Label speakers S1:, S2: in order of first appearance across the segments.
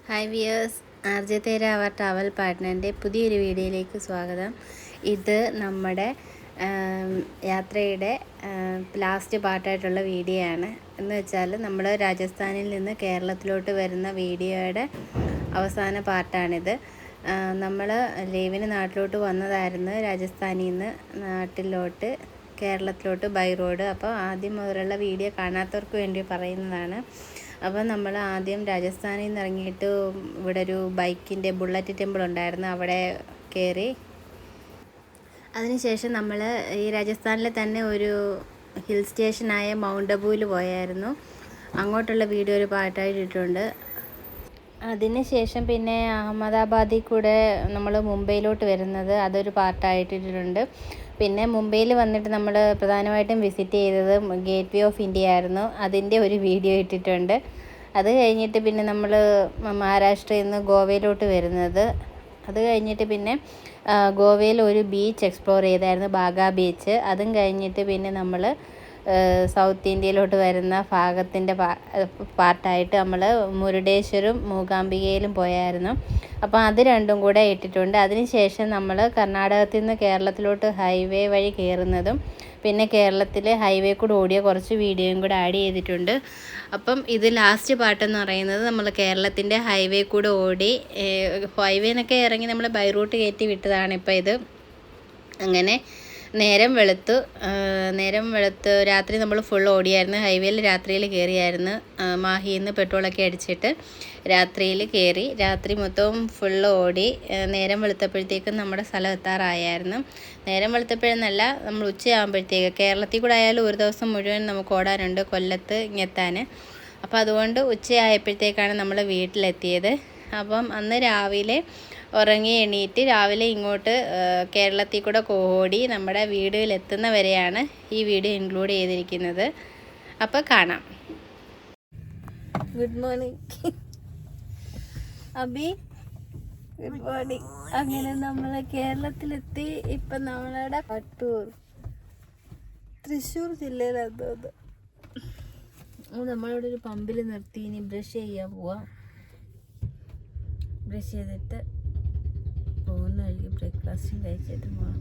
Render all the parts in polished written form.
S1: Hi wears, RJ തേര അവർ travel പാർട്ട്ണറിൻ്റെ പുതിയൊരു വീഡിയോയിലേക്ക് സ്വാഗതം. ഇത് നമ്മുടെ യാത്രയുടെ ലാസ്റ്റ് പാർട്ടായിട്ടുള്ള വീഡിയോ ആണ്. എന്ന് വെച്ചാൽ നമ്മൾ രാജസ്ഥാനിൽ നിന്ന് കേരളത്തിലോട്ട് വരുന്ന വീഡിയോയുടെ അവസാന പാർട്ടാണിത്. നമ്മൾ ലീവിന് നാട്ടിലോട്ട് വന്നതായിരുന്നു രാജസ്ഥാനിൽ നിന്ന് നാട്ടിലോട്ട് കേരളത്തിലോട്ട് ബൈ റോഡ്. അപ്പോൾ ആദ്യം മുതലുള്ള വീഡിയോ കാണാത്തവർക്ക് വേണ്ടി പറയുന്നതാണ്. അപ്പോൾ നമ്മൾ ആദ്യം രാജസ്ഥാനിൽ നിന്ന് ഇറങ്ങിയിട്ട് ഇവിടെ ഒരു ബൈക്കിൻ്റെ ബുള്ളറ്റ് ടെമ്പിൾ ഉണ്ടായിരുന്നു, അവിടെ കയറി. അതിനുശേഷം നമ്മൾ ഈ രാജസ്ഥാനിലെ തന്നെ ഒരു ഹിൽ സ്റ്റേഷനായ മൗണ്ട് അബൂവിൽ പോയായിരുന്നു. അങ്ങോട്ടുള്ള വീഡിയോ ഒരു പാർട്ടായിട്ട് ഇട്ടിട്ടുണ്ട്. അതിനുശേഷം പിന്നെ അഹമ്മദാബാദിൽ കൂടെ നമ്മൾ മുംബൈയിലോട്ട് വരുന്നത്, അതൊരു പാർട്ടായിട്ടിട്ടുണ്ട്. പിന്നെ മുംബൈയിൽ വന്നിട്ട് നമ്മൾ പ്രധാനമായിട്ടും വിസിറ്റ് ചെയ്തത് ഗേറ്റ് വേ ഓഫ് ഇന്ത്യ ആയിരുന്നു, അതിൻ്റെ ഒരു വീഡിയോ ഇട്ടിട്ടുണ്ട്. അത് കഴിഞ്ഞിട്ട് പിന്നെ നമ്മൾ മഹാരാഷ്ട്രയിൽ നിന്ന് ഗോവയിലോട്ട് വരുന്നത്. അത് കഴിഞ്ഞിട്ട് പിന്നെ ഗോവയിൽ ഒരു ബീച്ച് എക്സ്പ്ലോർ ചെയ്തായിരുന്നു, ബാഗ ബീച്ച്. അതും കഴിഞ്ഞിട്ട് പിന്നെ നമ്മൾ സൗത്ത് ഇന്ത്യയിലോട്ട് വരുന്ന ഭാഗത്തിൻ്റെ പാർട്ടായിട്ട് നമ്മൾ മുരുടേശ്വരും മൂകാംബികയിലും പോയായിരുന്നു. അപ്പോൾ അത് രണ്ടും കൂടെ ഇട്ടിട്ടുണ്ട്. അതിനുശേഷം നമ്മൾ കർണാടകത്തിൽ നിന്ന് കേരളത്തിലോട്ട് ഹൈവേ വഴി കയറുന്നതും പിന്നെ കേരളത്തിലെ ഹൈവേ കൂടെ ഓടിയ കുറച്ച് വീഡിയോയും കൂടെ ആഡ് ചെയ്തിട്ടുണ്ട്. അപ്പം ഇത് ലാസ്റ്റ് പാട്ടെന്ന് പറയുന്നത് നമ്മൾ കേരളത്തിൻ്റെ ഹൈവേ കൂടെ ഓടി, ഹൈവേ എന്നൊക്കെ ഇറങ്ങി നമ്മൾ ബൈ റൂട്ട് കയറ്റി വിട്ടതാണ്. ഇപ്പോൾ ഇത് അങ്ങനെ നേരം വെളുത്ത് രാത്രി നമ്മൾ ഫുൾ ഓടിയായിരുന്നു. ഹൈവേയിൽ രാത്രിയിൽ കയറിയായിരുന്നു. മാഹിയിൽ നിന്ന് പെട്രോളൊക്കെ അടിച്ചിട്ട് രാത്രിയിൽ കയറി. രാത്രി മൊത്തവും ഫുള്ള് ഓടി. നേരം വെളുത്തപ്പോഴത്തേക്കും നമ്മുടെ സ്ഥലം എത്താറായായിരുന്നു. നേരം വെളുത്തപ്പോഴെന്നല്ല, നമ്മൾ ഉച്ചയാകുമ്പോഴത്തേക്ക്, കേരളത്തിൽ കൂടെ ആയാലും ഒരു ദിവസം മുഴുവൻ നമുക്ക് ഓടാനുണ്ട് കൊല്ലത്ത് ഇങ്ങെത്താൻ. അപ്പോൾ അതുകൊണ്ട് ഉച്ചയായപ്പോഴത്തേക്കാണ് നമ്മൾ വീട്ടിലെത്തിയത്. അപ്പം അന്ന് രാവിലെ ഉറങ്ങി എണീറ്റ് രാവിലെ ഇങ്ങോട്ട് കേരളത്തിൽ കൂടെ ഓടി നമ്മുടെ വീട്ടിലെത്തുന്ന വരെയാണ് ഈ വീഡിയോ ഇൻക്ലൂഡ് ചെയ്തിരിക്കുന്നത്. അപ്പോൾ കാണാം. Good morning Abi, good morning. അങ്ങനെ നമ്മൾ കേരളത്തിലെത്തി. ഇപ്പം നമ്മളുടെ തൃശ്ശൂർ ജില്ലയിലെത്തുന്നത്. നമ്മളിവിടെ ഒരു പമ്പിൽ നിർത്തി. ഇനി ബ്രഷ് ചെയ്യാൻ പോവാം. ബ്രഷ് ചെയ്തിട്ട് പോകുന്ന വഴിക്ക് ബ്രേക്ക്ഫാസ്റ്റും കഴിച്ചിട്ട് പോകാം.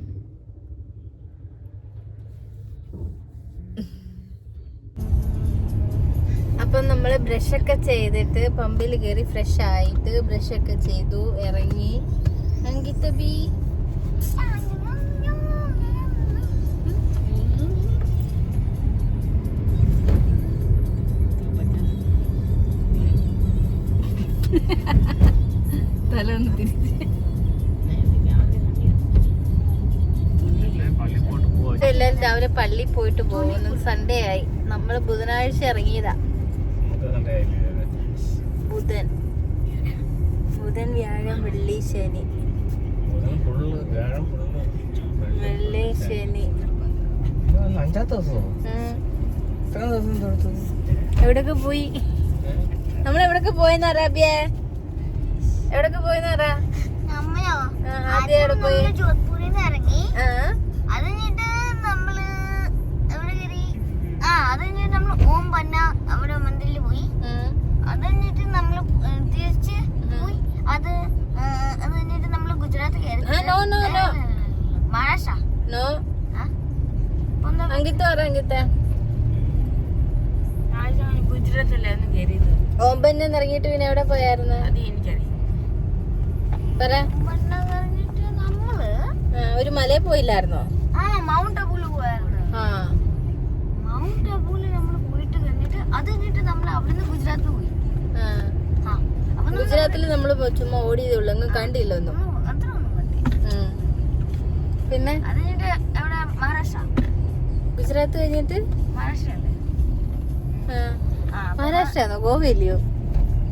S1: അപ്പം നമ്മൾ ബ്രഷൊക്കെ ചെയ്തിട്ട് പമ്പിൽ കയറി ഫ്രഷ് ആയിട്ട് ബ്രഷൊക്കെ ചെയ്തു ഇറങ്ങി. അങ്കിത്തബി തലൊന്ന് തിരിച്ച് എല്ലാരും രാവിലെ പള്ളിയിൽ പോയിട്ട് പോകുന്നു. സൺഡേ ആയി. നമ്മൾ ബുധനാഴ്ച ഇറങ്ങിയതാ. ബുധൻ വ്യാഴം വെള്ളി ശനി. എവിടൊക്കെ പോയി? നമ്മളെവിടൊക്കെ പോയെന്ന് അറാബിയ? എവിടൊക്കെ പോയെന്ന് പറ. ആദ്യം എവിടെ പോയി?
S2: ഓം പന്ന അവിടെ മന്ദിരിൽ പോയി. അത് കഴിഞ്ഞിട്ട് നമ്മള് തിരിച്ച് പോയി. അത് കഴിഞ്ഞിട്ട് നമ്മള് ഗുജറാത്ത് കയറി. മഹാരാഷ്ട്ര ഗുജറാത്തല്ലായിരുന്നു കയറിയത്.
S1: ഓമ്പന്നെ ഇറങ്ങിയിട്ട് പിന്നെ എവിടെ പോയായിരുന്നു?
S2: അത് എനിക്കറിയാം. നമ്മള്
S1: ഒരു മലയിൽ പോയില്ലായിരുന്നോ?
S2: മൗണ്ട് അബൂല് പോയായിരുന്നു. മൗണ്ട് അബൂല് നമ്മള് പോയിട്ട് കഴിഞ്ഞിട്ട് അത് കഴിഞ്ഞിട്ട് നമ്മൾ അവിടുന്ന് ഗുജറാത്ത് പോയി.
S1: ഗുജറാത്തിൽ നമ്മള് ചുമ്മാ ഓടിയതേ ഉള്ളു, കണ്ടില്ല ഒന്നും. പിന്നെ
S2: അത് കഴിഞ്ഞിട്ട് എവിടെ? മഹാരാഷ്ട്ര.
S1: ഗുജറാത്ത് കഴിഞ്ഞിട്ട്
S2: മഹാരാഷ്ട്ര.
S1: മഹാരാഷ്ട്രയാണോ? ഗോവയില്ലയോ?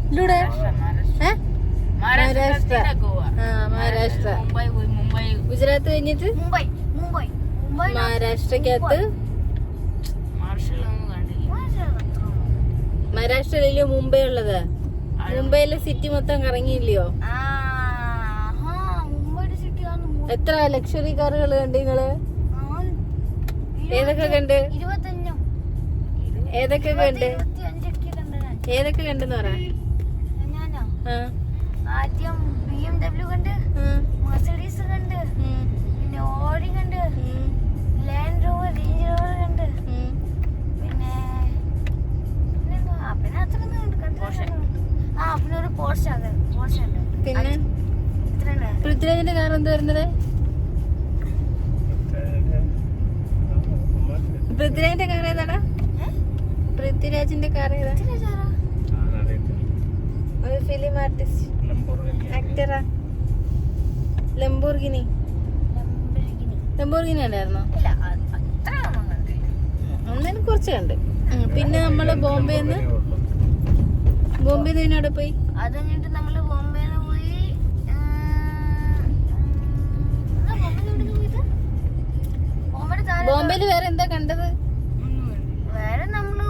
S1: ഇതിലൂടെ മഹാരാഷ്ട്ര. മഹാരാഷ്ട്ര. ഗുജറാത്ത് കഴിഞ്ഞിട്ട് മഹാരാഷ്ട്രക്കകത്ത്. മഹാരാഷ്ട്രയിലോ മുംബൈ ഉള്ളത്? മുംബൈയിലെ സിറ്റി മൊത്തം കറങ്ങിയില്ലയോ? എത്ര ലക്ഷറി കാറുകൾ കണ്ട് നിങ്ങള്? ഏതൊക്കെ കണ്ട്? ഏതൊക്കെ കണ്ടെന്ന് പറ.
S2: ആദ്യം BMW കണ്ട്, മെർസിഡീസ് കണ്ട്, പിന്നെ ഓഡി കണ്ട്, ലാൻഡ് റോവർ, റേഞ്ച് റോവർ കണ്ട്, പിന്നെ പിന്നെ അത്രയൊന്നും പിന്നെ ഒരു പോർഷ ഉണ്ട്.
S1: പിന്നെ പൃഥ്വിരാജിന്റെ കാർ എന്ത് വരുന്നത്? പൃഥ്വിരാജിന്റെ കാർ ഏതാടാ? പൃഥ്വിരാജിന്റെ കാർ ഏതാ? ഒരു ഫിലിം ആർട്ടിസ്റ്റ് ആക്ടറാ. ലംബോർഗിനി അല്ലായിരുന്നോ? അന്നേരം കുറച്ച് കണ്ട്. പിന്നെ നമ്മള് ബോംബെന്ന് പിന്നെ അവിടെ പോയി.
S2: അത് കഴിഞ്ഞിട്ട് നമ്മള് ബോംബെന്ന് പോയി.
S1: ബോംബെയില് വേറെ എന്താ കണ്ടത്?
S2: വേറെ നമ്മള്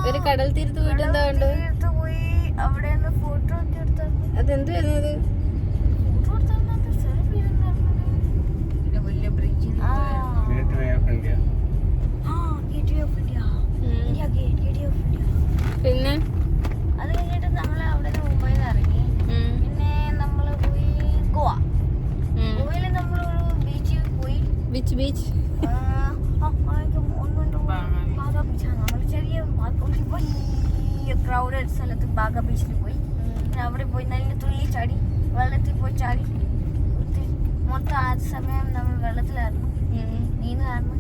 S1: ഒരു കടൽ തീരത്ത് പോയിട്ട് എന്താ കണ്ടത്?
S2: പോയി. അവിടെ ഫോട്ടോ ഒക്കെ എടുത്തു.
S1: അതെന്ത് വരുന്നത്? വലിയ ബ്രിഡ്ജ്. പിന്നെ
S2: അത് കഴിഞ്ഞിട്ട് നമ്മള് അവിടെ മുംബൈയിൽ നിന്ന് ഇറങ്ങി. പിന്നെ നമ്മള് പോയി ഗോവ. ഗോവയില് നമ്മളൊരു ബീച്ചിൽ പോയി.
S1: ബീച്ച്
S2: ബാഗ ബീച്ചാണ്. നമ്മള് ചെറിയ വലിയ ക്രൗഡഡ് സ്ഥലത്ത് ബാഗ ബീച്ചിൽ പോയി. പിന്നെ അവിടെ പോയി നല്ല തുള്ളി ചാടി, വെള്ളത്തിൽ പോയി ചാടി. മൊത്തം ആ സമയം നമ്മൾ വെള്ളത്തിലായിരുന്നു, നീന്തായിരുന്നു.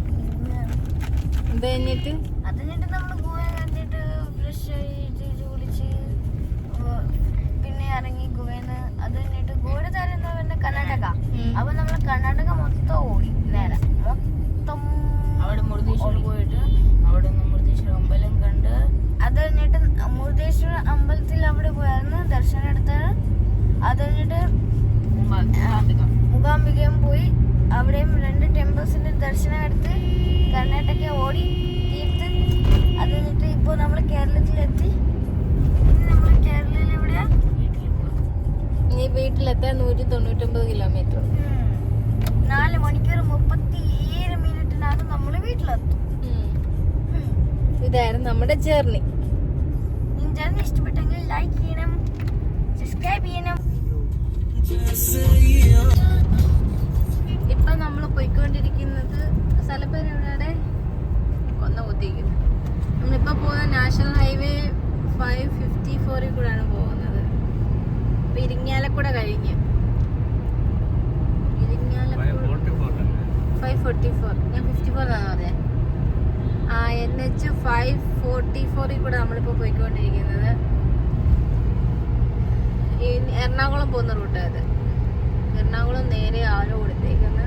S1: അത് കഴിഞ്ഞിട്ട്
S2: നമ്മൾ ഗോവ കണ്ടിട്ട് ഫ്രഷ് ആയിട്ട് കുളിച്ച് പിന്നെ ഇറങ്ങി ഗോവന്ന്. അത് കഴിഞ്ഞിട്ട് ഗോവയുടെ താരം എന്താ പറയുന്നത്? കർണാടക. അപ്പൊ നമ്മള് കർണാടക മൊത്തം ഓടി. നേരെ മൊത്തം
S1: അവിടെ മുരുദേശ്വർ പോയിട്ട് അവിടെ നിന്ന് മുരുദേശ്വര അമ്പലം കണ്ട്.
S2: അത് കഴിഞ്ഞിട്ട് മുരുദേശ്വര അമ്പലത്തിൽ അവിടെ പോയായിരുന്നു ദർശനം എടുത്തത്. അത് കഴിഞ്ഞിട്ട് മൂകാംബികയും പോയി. അവിടെയും 2 ടെമ്പിൾസിന്റെ ദർശനം എടുത്ത് കർണാടക ഓടി തീർത്ത്. അത് കഴിഞ്ഞിട്ട് ഇപ്പൊ നമ്മള് കേരളത്തിലെത്തി. നമ്മള് കേരളത്തിൽ എവിടെയാ?
S1: ഈ വീട്ടിലെത്താൻ 199 കിലോമീറ്റർ.
S2: 4 മണിക്കൂർ 37 മിനിറ്റിനകം നമ്മള് വീട്ടിലെത്തും.
S1: ഇതായിരുന്നു നമ്മുടെ ജേർണി.
S2: ഈ ജേർണി ഇഷ്ടപ്പെട്ടെങ്കിൽ ലൈക്ക് ചെയ്യണം, സബ്സ്ക്രൈബ് ചെയ്യണം.
S1: ഇപ്പൊ നമ്മൾ പോയിക്കൊണ്ടിരിക്കുന്നത് സ്ഥലപ്പേര് എവിടെയാണ്? കൊന്നകുത്തിയിരിക്കുന്നു. നമ്മളിപ്പോ പോകുന്ന നാഷണൽ ഹൈവേ 554 കൂടെയാണ് പോകുന്നത്. ഇരിങ്ങാലക്കുട കഴിഞ്ഞ് 544. ഞാൻ 54 എന്നാണ് പറഞ്ഞത്. NH 544 കൂടെ നമ്മളിപ്പോ പോയിക്കൊണ്ടിരിക്കുന്നത്. എറണാകുളം പോകുന്ന റൂട്ട് അത്. എറണാകുളം നേരെ ആലോ കൊടുത്തേക്കുന്നത്.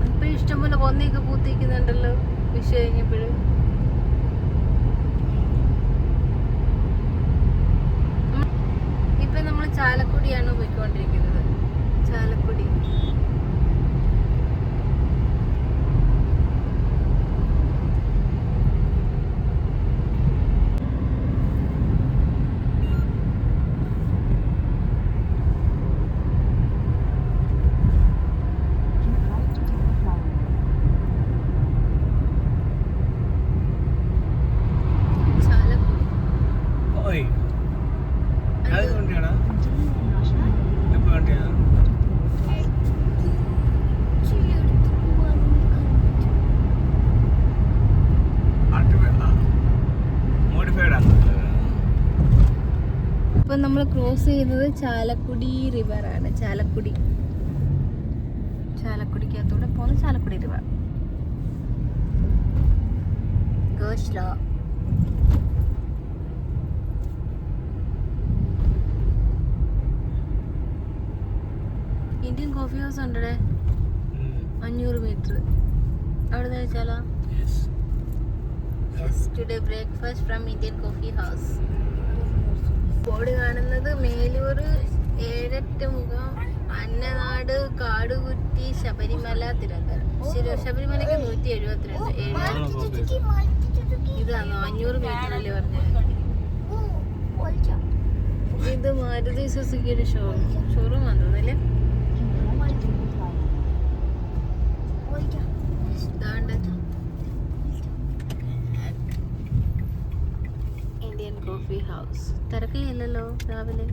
S1: ഇപ്പൊ ഇഷ്ടംപോലെ കൊന്നയൊക്കെ പൂത്തിക്കുന്നുണ്ടല്ലോ വിഷു കഴിഞ്ഞപ്പോഴും. ഇപ്പൊ നമ്മൾ ചാലക്കുടിയാണ് പോയിക്കൊണ്ടിരിക്കുന്നത്. ചാലക്കുടി ഇപ്പൊ നമ്മൾ ക്രോസ് ചെയ്യുന്നത് ചാലക്കുടി റിവർ ആണ്. ചാലക്കുടിക്കകത്തൂടെ പോകുന്ന Chalakudy river. Go slow. Indian coffee house ഉണ്ട് 500 മീറ്റർ. അവിടെ നിന്ന് കഴിച്ചാലോ? Today breakfast from Indian coffee house. Board കാണുന്നത് മേലൂർ, ഏഴറ്റുമുഖം, അന്നനാട്, കാടുകുറ്റി, ശബരിമല, തിരുവനന്തപുരം. ശബരിമലയ്ക്ക് 172. ഇതാണോ 500 മീറ്ററല്ലേ പറഞ്ഞത്? ഇത് മാരുതി സുസുക്കിയുടെ ഷോറൂം ആണെന്ന് തോന്നുന്നല്ലേ? Indian coffee house. തിരക്കില്ലല്ലോ രാവിലെ.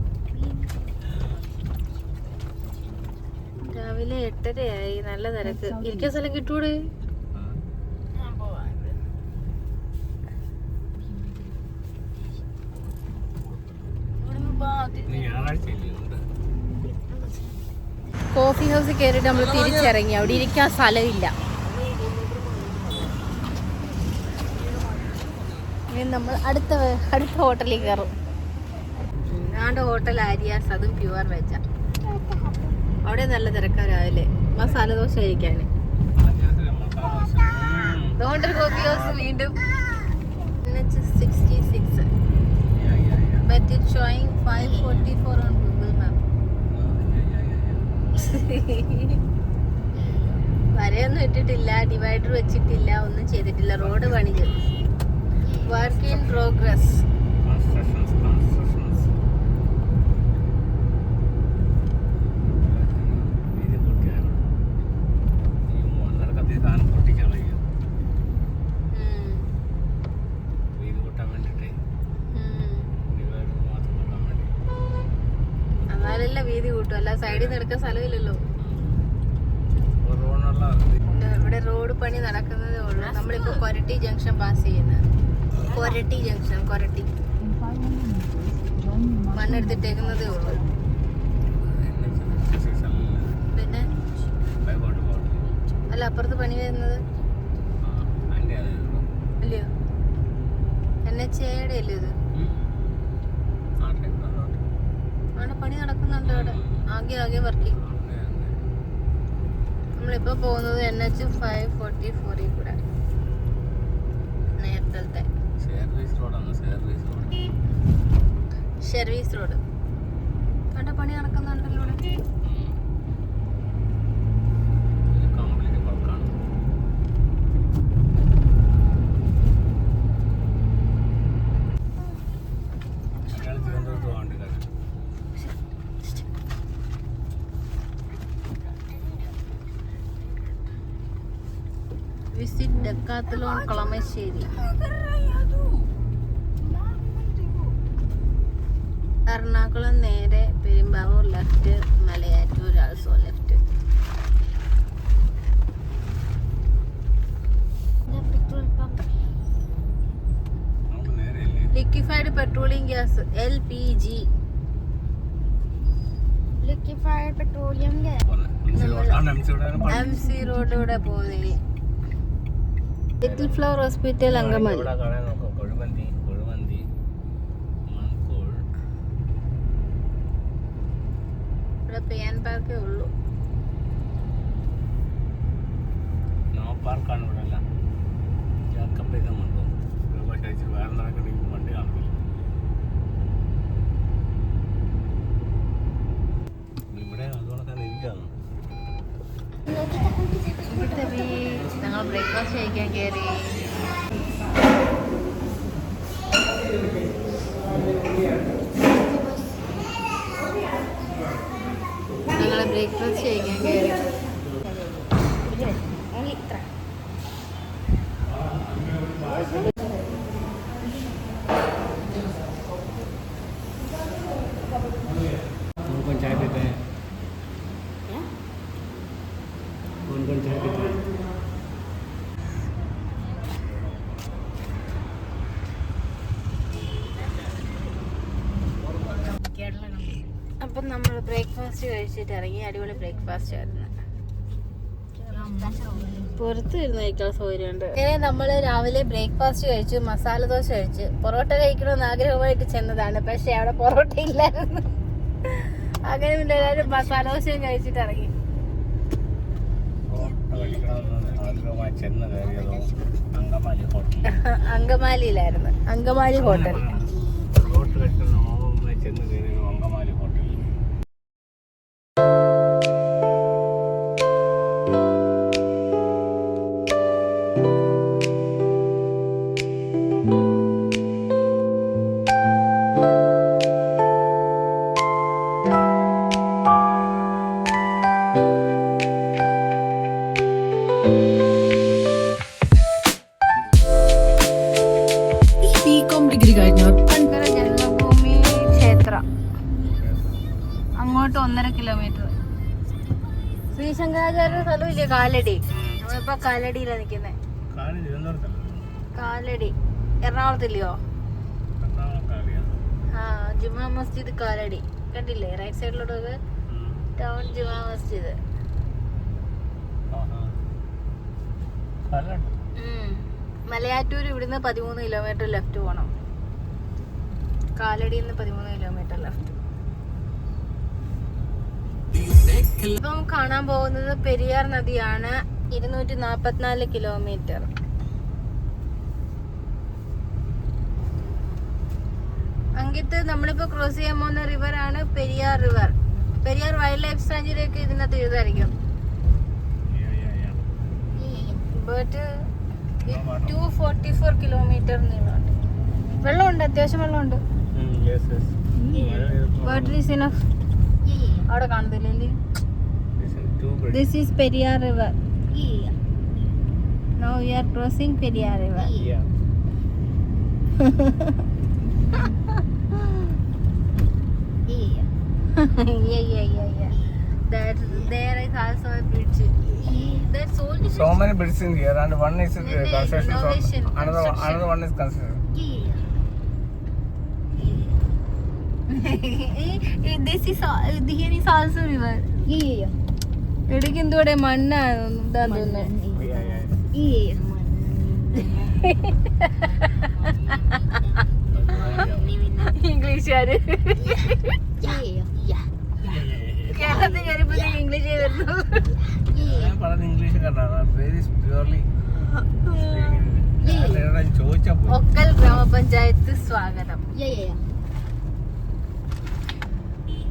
S1: രാവിലെ 8:30 നല്ല തിരക്ക്. ഇരിക്കാൻ സ്ഥലം കിട്ടൂടെ? കോഫി ഹൗസിൽ കയറിയിട്ട് നമ്മൾ തിരിച്ചിറങ്ങി. അവിടെ ഇരിക്കാൻ സ്ഥലമില്ല. ഇനി നമ്മൾ അടുത്ത ഹോട്ടലിൽ കയറും. ഞങ്ങളുടെ ഹോട്ടൽ ആര്യാസ്, അതും പ്യുവർ വെജാ. അവിടെ നല്ല തിരക്കാ രാവിലെ മസാല ദോശ കഴിക്കാൻ. അതുകൊണ്ടൊരു കോഫി ഹൗസ് വീണ്ടും 66 but it's showing 544 on Google Map. വരയൊന്നും ഇട്ടിട്ടില്ല, ഡിവൈഡർ വെച്ചിട്ടില്ല, ഒന്നും ചെയ്തിട്ടില്ല. റോഡ് പണിത്. Work in progress. എന്നാലല്ല വീതി കൂട്ടും, അല്ല സൈഡിൽ നിന്ന് എടുക്കാൻ സ്ഥലമില്ലല്ലോ. ഇവിടെ റോഡ് പണി നടക്കുന്നതേ ഉള്ളൂ. നമ്മളിപ്പോ കൊരട്ടി ജംഗ്ഷൻ പാസ് ചെയ്യുന്നത്. കൊരട്ടി ജംഗ്ഷൻ, കൊരട്ടി മണ്ണെടുത്തിട്ടേക്കുന്നതേ ഉള്ളൂ. പിന്നെ അല്ല അപ്പുറത്ത് പണി വരുന്നത് അല്ലയോ? NHAയുടെ അല്ലേ ഇത്? അവിടെ പണി നടക്കുന്നുണ്ട്. അവിടെ ആകെ വർക്കിംഗ്. നമ്മളിപ്പോ പോകുന്നത് NH 544 കൂടെ. നേരത്തെ സർവീസ് റോഡ്. അവിടെ പണി നടക്കുന്നുണ്ടല്ലോ. Visit Decathlon Kalamassery. എറണാകുളം നേരെ Perumbavoor left, Malayattoor also left. Liquefied petroleum gas LPG.
S2: Liquefied petroleum
S1: MC റോഡിലൂടെ പോകുന്നത്. Little flower hospital Angamaly. ഇവിടെ പെയാൻ പാർക്കേ ഉള്ളൂ.
S3: പാർക്കാണ് ഇവിടെ എല്ലാം. വേറെ നടക്കണമെങ്കിൽ വണ്ടി കാണില്ല. ഇവിടെ അതുകൊണ്ട് തന്നെ ഇരിക്കുകയാണ്.
S1: ഞങ്ങൾ ബ്രേക്ക്ഫാസ്റ്റ് കഴിക്കാൻ കയറി. ഞങ്ങൾ ബ്രേക്ക്ഫാസ്റ്റ് കഴിക്കാൻ കയറി.
S3: कौन चाय पीते हैं? कौन चाय पीते हैं?
S1: അപ്പം നമ്മൾ ബ്രേക്ക്ഫാസ്റ്റ് കഴിച്ചിട്ട് ഇറങ്ങി. അടിപൊളി ബ്രേക്ക്ഫാസ്റ്റ് ആയിരുന്നു. പുറത്ത് ഇരുന്ന് കഴിക്കാൻ സൗകര്യമുണ്ട്. ഇങ്ങനെ നമ്മൾ രാവിലെ ബ്രേക്ക്ഫാസ്റ്റ് കഴിച്ചു, മസാല ദോശ കഴിച്ച്. പൊറോട്ട കഴിക്കണമെന്ന് ആഗ്രഹമായിട്ട് ചെന്നതാണ്, പക്ഷെ അവിടെ പൊറോട്ട ഇല്ലായിരുന്നു. അങ്ങനെ എല്ലാവരും മസാല ദോശയും കഴിച്ചിട്ട് ഇറങ്ങി. അങ്കമാലിയിലായിരുന്നു, Angamaly hotel.
S4: BCom degree കഴിഞ്ഞവർ
S1: 1.5 kilometre. Sree Sankaracharya സ്ഥലമില്ലേ Kalady, നമ്മളിപ്പോ കാലടിയിലാണ് നിൽക്കുന്നത്. കാലടി എറണാകുളത്തില്ലയോ? ആ, ജുമാ മസ്ജിദ് കാലടി കണ്ടില്ലേ? റൈറ്റ് സൈഡിലോട്ട് ടൗൺ ജുമാ മസ്ജിദ്. മലയാറ്റൂർ ഇവിടുന്ന് 13 കിലോമീറ്റർ ലെഫ്റ്റ് പോകണം. കാലടിയിൽ നിന്ന് 13 കിലോമീറ്റർ ലെഫ്റ്റ്. ഇപ്പം കാണാൻ പോകുന്നത് പെരിയാർ നദിയാണ്. 244 കിലോമീറ്റർ. അങ്കിത്ത് നമ്മളിപ്പോ ക്രോസ് ചെയ്യാൻ പോകുന്ന റിവർ ആണ് Periyar river. Periyar wild life സാഞ്ചുറിയൊക്കെ ഇതിനകത്ത് എഴുതായിരിക്കും. ബട്ട് 244 കിലോമീറ്റർ നീളമുണ്ട്. വെള്ളമുണ്ട്, അത്യാവശ്യം വെള്ളമുണ്ട്. Water is enough. അവിടെ കാണുന്നില്ലേ? This is Periyar river. Now we are crossing Periyar river. There is also a bridge. That's only
S3: So many bridges in here, and one is construction.
S1: Innovation.
S3: Another one is construction.
S1: This is here is also river. ഇടയ്ക്ക് എന്തോടെ മണ്ണാണ് ഇതാന്ന് തോന്നുന്നു. ഇംഗ്ലീഷുകാര് കേരളത്തിൽ കയറിയപ്പോ English വരുന്നു. ഒക്കൽ ഗ്രാമപഞ്ചായത്ത് സ്വാഗതം.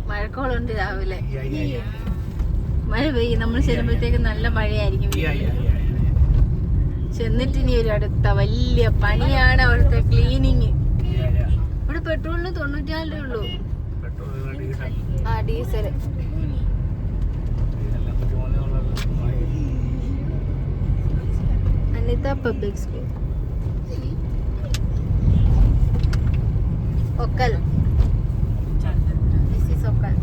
S1: മഴക്കോളുണ്ട് രാവിലെ. മഴ പെയ്യും. നമ്മൾ ചെല്ലുമ്പോഴത്തേക്ക് നല്ല മഴയായിരിക്കും. ചെന്നിട്ട് ഇനി ഒരു അടുത്ത വലിയ പണിയാണ് അവിടുത്തെ ക്ലീനിങ്. ഇവിടെ പെട്രോളിന് 94 ഉള്ളൂ. ആ, diesel. Anita public school, Okkal. This is Okkal.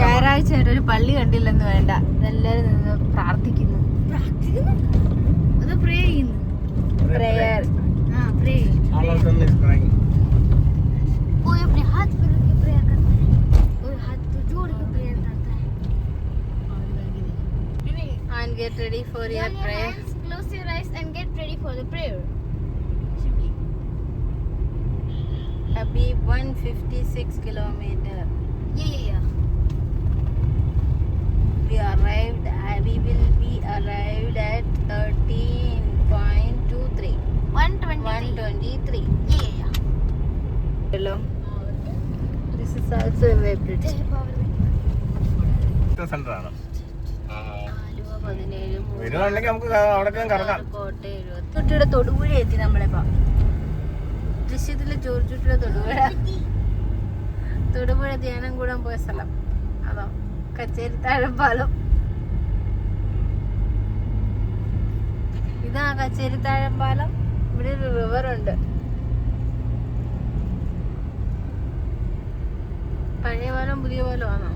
S1: ഞായറാഴ്ച ഒരു പള്ളി കണ്ടില്ലെന്ന് വേണ്ട, എല്ലാവരും നിന്ന് പ്രാർത്ഥിക്കുന്നു. പ്രേയർ.
S2: कोई अपने हाथ पे रख के प्रेयर करता है, कोई हाथ पे जोड़ के प्रेयर करता है.
S1: And get ready for your
S2: Join your
S1: prayer.
S2: hands, close your eyes and get ready for the prayer.
S1: Abhi 156 kilometer.
S2: Yeah.
S1: We will be arrived at 13.23. 123.
S2: Yeah.
S1: Hello. This is also a web bridge.
S3: Centre ആണ്.
S1: ആലുവ 17,
S3: വരുവാണെങ്കിൽ നമുക്ക് അവിടെ കറങ്ങാം.
S1: കോട്ടയം 70. തൊടുപുഴ എത്തി നമ്മളിപ്പോ. ദൃശ്യത്തിലെ ചോർച്ചുട്ടിയുടെ തൊടുപുഴ. തൊടുപുഴ ധ്യാനം കൂടാൻ പോയ സ്ഥലം അതോ കച്ചേരിത്താഴം പാലം. ഇതാ കച്ചേരിത്താഴം പാലം. ഇവിടെ ഒരു റിവർ ഉണ്ട്. പഴയ പാലം പുതിയ പാലം ആണോ?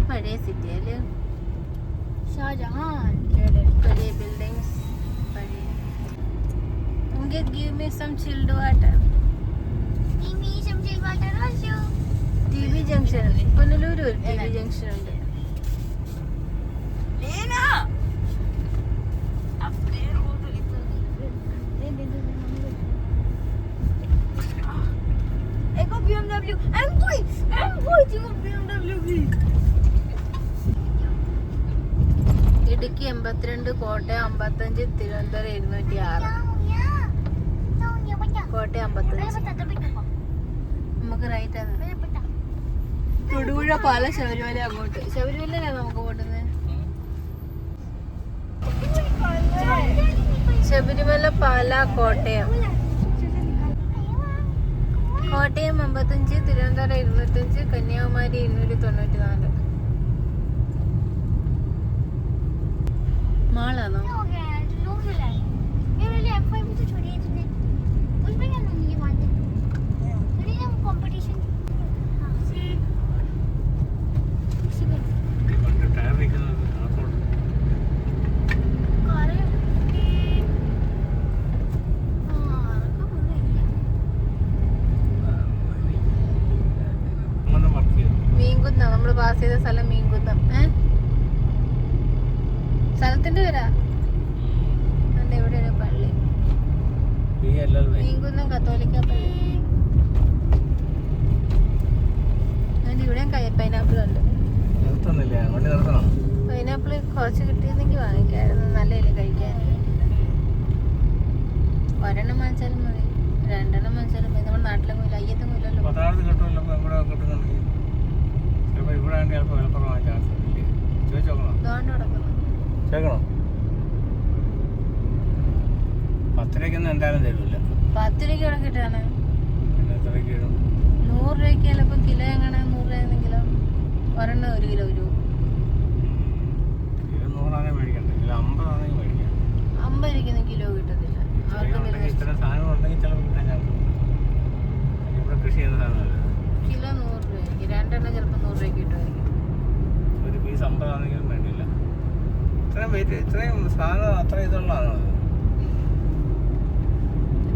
S1: പഴയ സിറ്റി അല്ലേ?
S2: Shahjahan.
S1: പഴയ buildings. Give me some chilled water.
S2: Give me some chilled water also.
S1: TB junction. Punalur ഒരു TB ജംഗ്ഷൻ ഉണ്ട്.
S2: Lena. अपने रोड इधर. Eko BMW. I'm going to BMW.
S1: Idukki 82, Kottayam 55, Thiruvananthapuram 206. Kottayam 55. നമുക്ക് റൈറ്റ് ആണ്. തൊടുപുഴ പാലം ശബരിമല അങ്ങോട്ട്. ശബരിമലയിലാണ് നമുക്ക് പോട്ടുന്നത്. ശബരിമല പാല കോട്ടയം. കോട്ടയം 55, തിരുവനന്തപുരം 205, കന്യാകുമാരി 294. മാളാണോ?
S2: हो गया है जो लोग मिला है मेरे लिए F5 भी तो छोड़ी है तूने उसमें क्या नहीं ये बात है थोड़ी ना कंपटीशन हां
S3: പണ്ട് ടയർ നിൽക്കുന്നത് അങ്ങോട്ട്
S2: कार हां कब हो गई
S3: അങ്ങനെ വർക്ക് ചെയ്തു.
S1: മീൻകുന്നം. നമ്മൾ പാസ് ചെയ്ത സ്ഥലം മീൻകുന്നം. സ്ഥലത്തിന്റെ പേരാ എവിടെ ഒരു പള്ളി, മീൻകുന്നം കത്തോലിക്ക പള്ളി. അതിന്റെ ഇവിടെയും പൈനാപ്പിൾ ഉണ്ട്.
S3: നിർത്തുന്നില്ല, വണ്ടി നിർത്തണം.
S1: പൈനാപ്പിൾ കുറച്ച് കിട്ടിയിരുന്നെങ്കിൽ വാങ്ങിക്കായിരുന്നു, നല്ലതല്ലേ കഴിക്കാൻ. ഒരെണ്ണം വാങ്ങിച്ചാലും മതി, രണ്ടെണ്ണം വാങ്ങിച്ചാലും മതി. നമ്മുടെ നാട്ടിലെ മുല്ല അയ്യത്തെ മുല്ലല്ലോ.
S3: പത്താമത് കിട്ടുമല്ലോ, ഇവിടെ കിട്ടുന്നുണ്ടെങ്കിൽ ചിലപ്പോൾ ഇവിടെ ആണെങ്കിൽ ചിലപ്പോൾ വിലക്കുറവാൻ ചാൻസ് ഇല്ലേ? ചോദിച്ചു നോക്കണം.
S1: ഇതുകൊണ്ട് കിടക്കുന്നു.
S3: ചോദിക്കണം. 10 രൂപയ്ക്കൊന്നും എന്തായാലും തരില്ല.
S1: 10 രൂപയ്ക്ക് ഇവിടെ കിട്ടാണ്.
S3: പിന്നെ എത്ര രൂപയ്ക്ക് ഇടും?
S1: 100 രൂപയ്ക്ക് ചിലപ്പോൾ കിലോ എങ്ങനെ 100 രൂപയെന്നെങ്കിലോ ഒരെണ്ണം 1 കിലോ വരൂ.
S3: കിലോ 100 മേടിക്കണ്ടേ, കിലോ 50 ആണെങ്കിൽ മേടിക്കാം.
S1: 50 രൂപയ്ക്കൊന്നും കിലോ കിട്ടത്തില്ല. അവർക്ക്
S3: ഇത്രയും സാധനം ഉണ്ടെങ്കിൽ ചിലപ്പോൾ കിട്ടാൻ ചാൻസ് ഉണ്ട്. ഇവിടെ കൃഷി ചെയ്യുന്ന സാധനമല്ല.
S1: കിലോ 100 രൂപയ്ക്ക്, രണ്ടെണ്ണം ചിലപ്പോൾ 100 രൂപയ്ക്ക് കിട്ടുമായിരിക്കും.
S3: ഒരു പീസ് 50 ആണെങ്കിലും വേണ്ടില്ല. ഇത്രയും വെയിറ്റ്, ഇത്രയും സാധനം അത്ര ഇതുള്ളതാണോ അത്?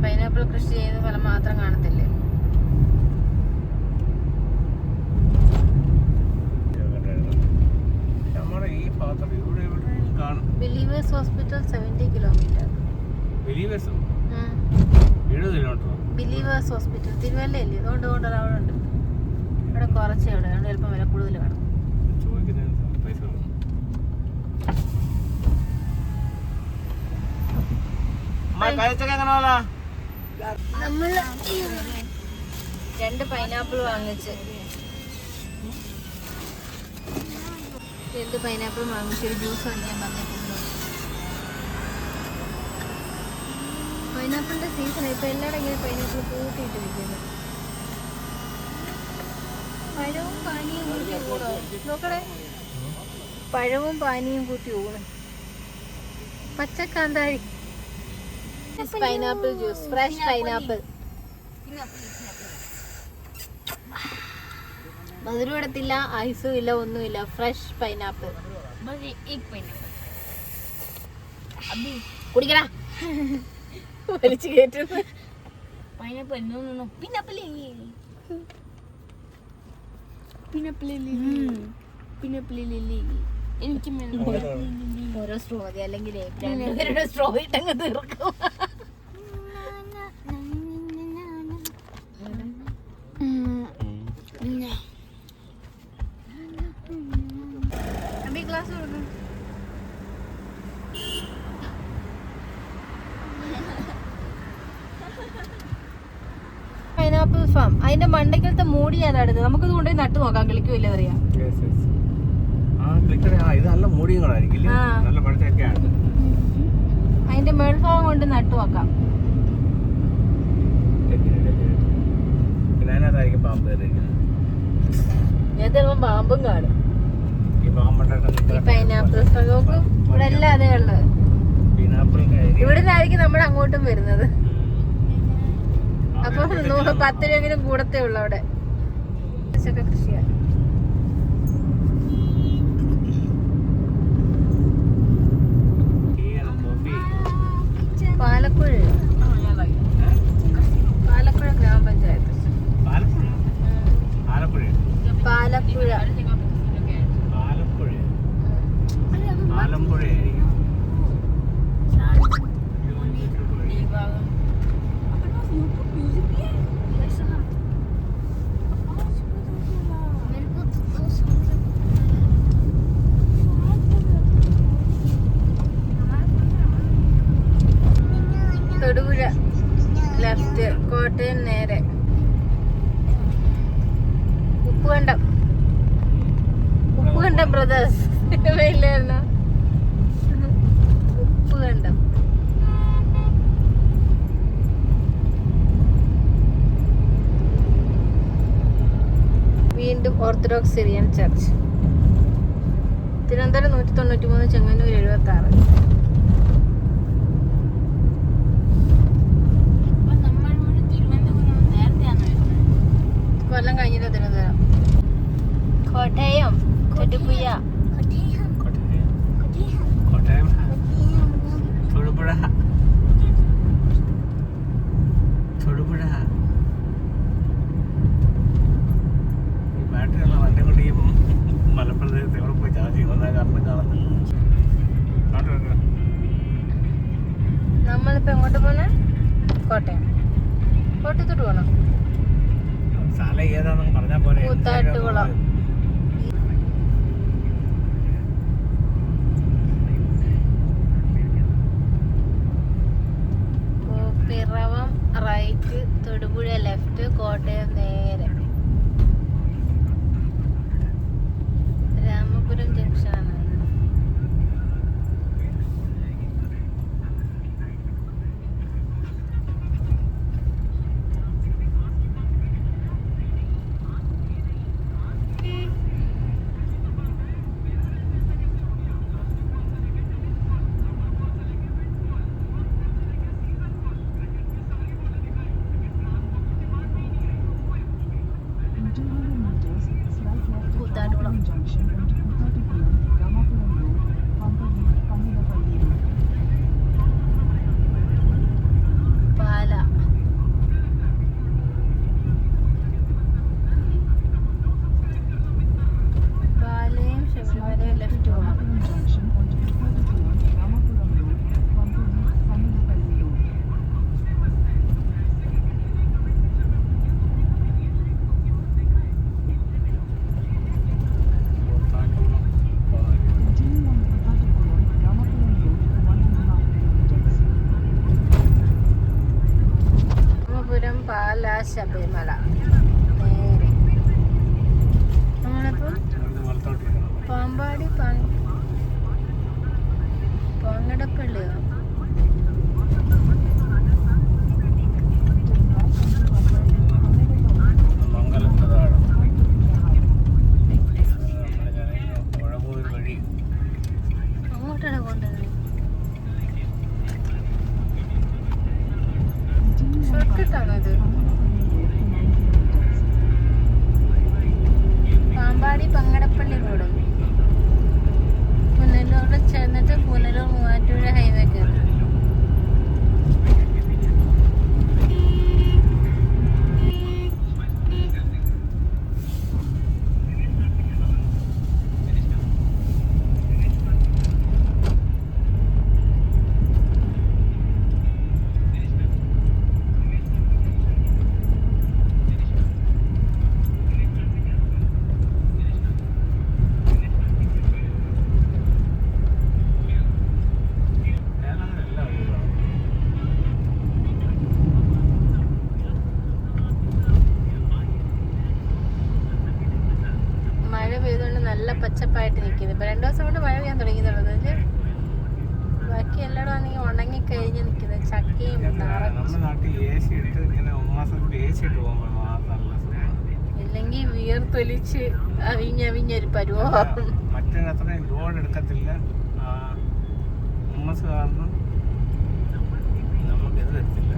S1: പൈനാപ്പിൾ കൃഷി ചെയ്യുന്ന സ്ഥലം മാത്രം കാണത്തില്ലേ?
S3: നമ്മുടെ ഈ ഭാഗത്തോട്ട് ഇവിടെ എവിടെയും കാണും.
S1: Believers hospital 70 kilometre.
S3: ബിലീവേഴ്സോ? 70 കിലോമീറ്ററോ?
S1: ബിലീവേഴ്സ് ഹോസ്പിറ്റൽ തിരുവല്ലയില്ലേ? അതുകൊണ്ട് അവിടെ ഉണ്ട്. ഇവിടെ കുറച്ച് അവിടെ അതുകൊണ്ട് ചിലപ്പോൾ വില കൂടുതൽ വേണം.
S3: ചോദിക്കുന്നതിന് പൈസ കൊടുക്കണം.
S1: നമ്മൾ 2 പൈനാപ്പിൾ വാങ്ങിച്ച് 2 പൈനാപ്പിൾ വാങ്ങിച്ച് ഒരു ജ്യൂസ് അടിക്കാൻ പറഞ്ഞിട്ടുണ്ട്. പൈനാപ്പിളിന്റെ സീസൺ ഇപ്പൊ എല്ലാവരും ഇങ്ങനെ പൈനാപ്പിൾ കൂട്ടിയിട്ടിരിക്കുന്നു. പഴവും പാനിയും കൂട്ടി ഊണോ നോക്കണേ, പഴവും പാനിയും കൂട്ടി ഊണ്. പച്ചക്കാന്താരി പൈനാപ്പിൾ ജ്യൂസ്, ഫ്രഷ് പൈനാപ്പിൾ. മധുരം ഇടത്തില്ല, ഐസും ഇല്ല, ഒന്നുമില്ല. Fresh pineapple.
S2: बस एक पाइनएप्पल अभी
S1: കുടിക്കടാ. വലിച്ചു കയറ്റുന്നു.
S2: Pineapple no no no pineapple ले pineapple ले എനിക്ക്
S1: ഓരോ സ്ട്രോ മതി, അല്ലെങ്കിൽ രണ്ടുപേരുടെ സ്ട്രോ ഇട്ടങ്ങ് തീർക്കും. ഗ്ലാസ് കൊടുക്കും. പൈനാപ്പിൾ ഫാം, അതിന്റെ മണ്ടയ്ക്കലത്തെ മൂടി ഞാൻ എടുത്തത്. നമുക്കിത് കൊണ്ടുപോയി നട്ടു നോക്കാം, കിളിക്കുമില്ല അറിയാം.
S3: ഇത് നല്ല മൂടിയും കൂടെ ആയിരിക്കും, നല്ല പഴുത്തൊക്കെയാണ്.
S1: അതിന്റെ മേൽഭാഗം കൊണ്ട് നട്ടു നോക്കാം.
S3: പിന്നെ അതിനകത്തായിരിക്കും പാമ്പ് കയറിയിരിക്കുന്നത്.
S1: ഏതായാലും പാമ്പും കാണും.
S3: ഈ പാമ്പുണ്ടാക്കുന്ന
S1: ഈ പൈനാപ്പിൾ നോക്കും, ഇവിടെ എല്ലാം അതേ ഉള്ളത്. ഇവിടെ നിന്നായിരിക്കും നമ്മൾ അങ്ങോട്ടും വരുന്നത്. അപ്പൊ 10 രൂപയെങ്കിലും കൂടത്തേ ഉള്ളു അവിടെ. കൃഷിയാണ്. പാലക്കുഴ ഗ്രാമപഞ്ചായത്ത്. പാലക്കുഴ തൊടുപുഴ ലെഫ്റ്റ്, കോട്ടയം നേരെ. ഉപ്പുകണ്ടം ബ്രദേഴ്സ് ഇല്ലായിരുന്നോ? ഉപ്പുകണ്ടം. വീണ്ടും orthodox Syrian church. Thiruvananthapuram 193, Chengannur 76. കൊല്ലം കഴിഞ്ഞിട്ട് തിരുവനന്തപുരം. കോട്ടയം തൊടുപുഴ.
S3: കോട്ടയം തൊടുപുഴ ഈ ബാറ്ററിയുള്ള വണ്ടി കൊണ്ട് ഈ മലപ്രദേശത്ത് എവിടെ പോയി ചാർജ് ചെയ്യുന്ന കാരണം കാണുന്നില്ല.
S1: നമ്മളിപ്പോ എങ്ങോട്ട് പോണേ? കോട്ടയത്തോട്ട് പോകണം.
S3: സ്ഥലം ഏതാണെന്ന് പറഞ്ഞാൽ പോലെ
S1: കൂത്താട്ടുകുളം. പിറവം റൈറ്റ്, തൊടുപുഴ ലെഫ്റ്റ്, കോട്ടയം നേരെ. രാമപുരം ജംഗ്ഷനാണ്. കൂത്താട്ടുകുളം. പാല. പാലയും ശബരിമലയും ലെഫ്റ്റ് പോകണം. പാല ശബരിമല നേരെ. നമ്മളിപ്പോൾ പാമ്പാടി പാങ്ങടപ്പള്ളിയോ? അങ്ങോട്ടാണ് കൊണ്ടുവന്നത്. ഷോർട്ട് കട്ടാണോ ഇത്? പാമ്പാടി പങ്ങടപ്പള്ളി റോഡ്. പുനലൂർ ചെന്നിട്ട് പുനലൂർ മൂവാറ്റുപുഴ ഹൈവേ കയറും. നല്ല പച്ചപ്പായിട്ട് നിൽക്കുന്നത്. ഇപ്പൊ 2 ദിവസം കൊണ്ട് മഴ പെയ്യാൻ തുടങ്ങിയിട്ടുള്ളത്. ബാക്കി എല്ലായിടും ആണെങ്കിൽ ഉണങ്ങി കഴിഞ്ഞ് നിൽക്കുന്നത്. ചക്കയും ഇല്ലെങ്കിൽ വിയർത്തൊലിച്ച് അവിഞ്ഞൊരു പരുവാകും.
S3: മറ്റേത്രയും ലോഡ് എടുക്കത്തില്ല. കാരണം നമുക്കിത് തരത്തില്ല.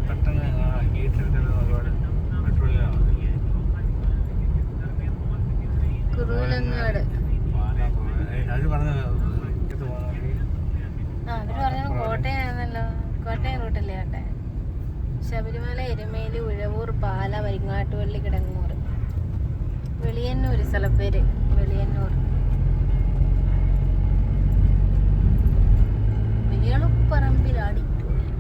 S3: പെട്ടെന്ന് ഹീറ്റെടുക്കുന്നത് ഒരുപാട് പെട്രോളിലാണ്.
S1: കുറുവിലങ്ങാട്.
S3: അവര് പറഞ്ഞത്
S1: കോട്ടയം ആണല്ലോ. കോട്ടയം റൂട്ടല്ലേ കോട്ടയം. ശബരിമല, എരുമേലി, ഉഴവൂർ, പാല, വരിങ്ങാട്ടുപള്ളി, കിടങ്ങൂർ, വെളിയന്നൂർ. സ്ഥലപ്പേര് വെളിയന്നൂർ. വേളുപ്പറമ്പിൽ ആഡിറ്റോറിയം.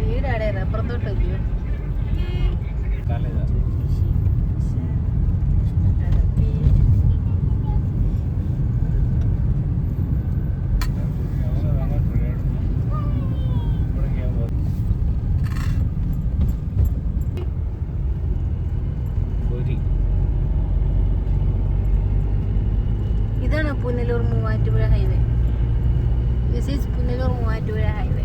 S1: വീടാടെ റബ്ബർ തോട്ടല്ലയോ? ഇതാണ് Punalur Muvattupuzha highway. This is Punalur Muvattupuzha highway.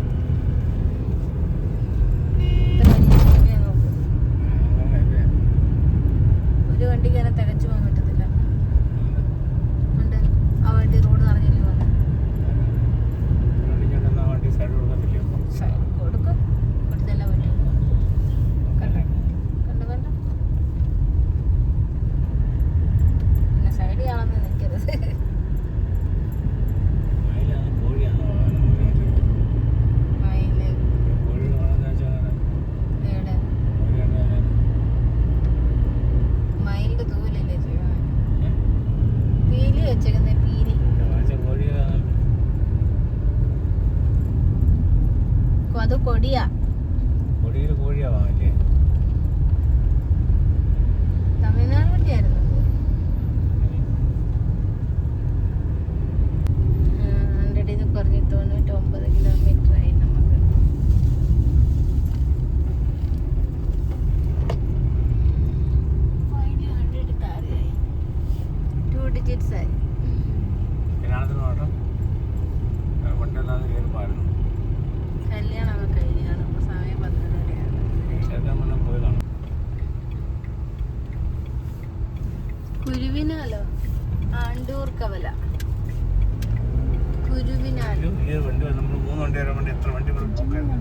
S1: കൊടിയാ.
S3: കൊടിയിൽ കോഴിയാ വാങ്ങില്ലേ?
S1: Tamil Nadu വണ്ടിയായിരുന്നു. 100 കുറഞ്ഞ് 99 കിലോമീറ്റർ ആയി നമുക്ക്. ഫൈനൽ 100 താഴെയായി. 2 digits ആയി.
S3: വണ്ടിയല്ലാതെ കയറി പാടുന്നു.
S1: കല്യാണമൊക്കെ കഴിഞ്ഞാണ്. ഇപ്പോൾ സമയം 12 വരെയാണ്.
S3: ചേർക്കാൻ മുന്നേ പോയതാണ്.
S1: കുരുവിനാലോ ആണ്ടൂർ കവല. കുരുവിനാൽ
S3: ഈ വണ്ടി നമ്മൾ 3 വണ്ടി വരാൻ വേണ്ടി എത്ര വണ്ടി പോക്കായിരുന്നു.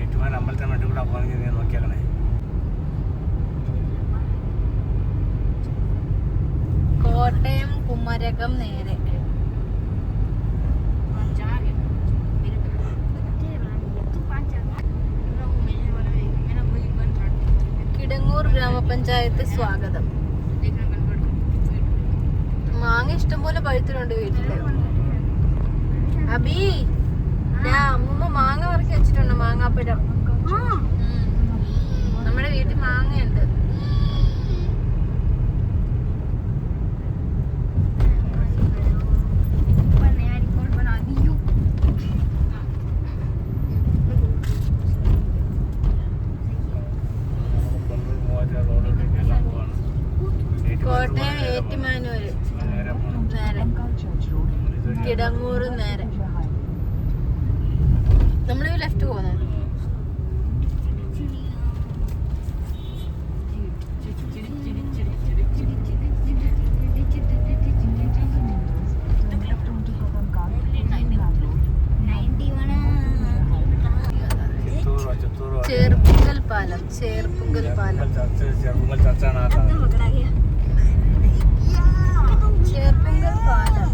S3: ഏറ്റുമാൻ അമ്പലത്തിന് വണ്ടി കൂടെ പോകണമെങ്കിൽ ഞാൻ നോക്കിയാക്കണേ.
S1: കോട്ടയം കുമരകം നേരെ. കിടങ്ങൂർ ഗ്രാമപഞ്ചായത്ത് സ്വാഗതം. മാങ്ങ ഇഷ്ടംപോലെ പഴുത്തിട്ടുണ്ട് വീട്ടില്. അബി അമ്മൂമ്മ മാങ്ങ പറിച്ച് വെച്ചിട്ടുണ്ട്. മാങ്ങാപ്പഴം. നമ്മുടെ വീട്ടിൽ മാങ്ങയുണ്ട്. കോട്ടയം ഏറ്റുമാനൂര് നേരെ. കിടങ്ങൂർ നേരെ. നമ്മള് ലെഫ്റ്റ് പോകുന്നത്. ചേർപ്പുങ്കൽ പാലം. ചേർപ്പുങ്കൽ പാലം. ചേർപ്പുങ്കൽ പാലം.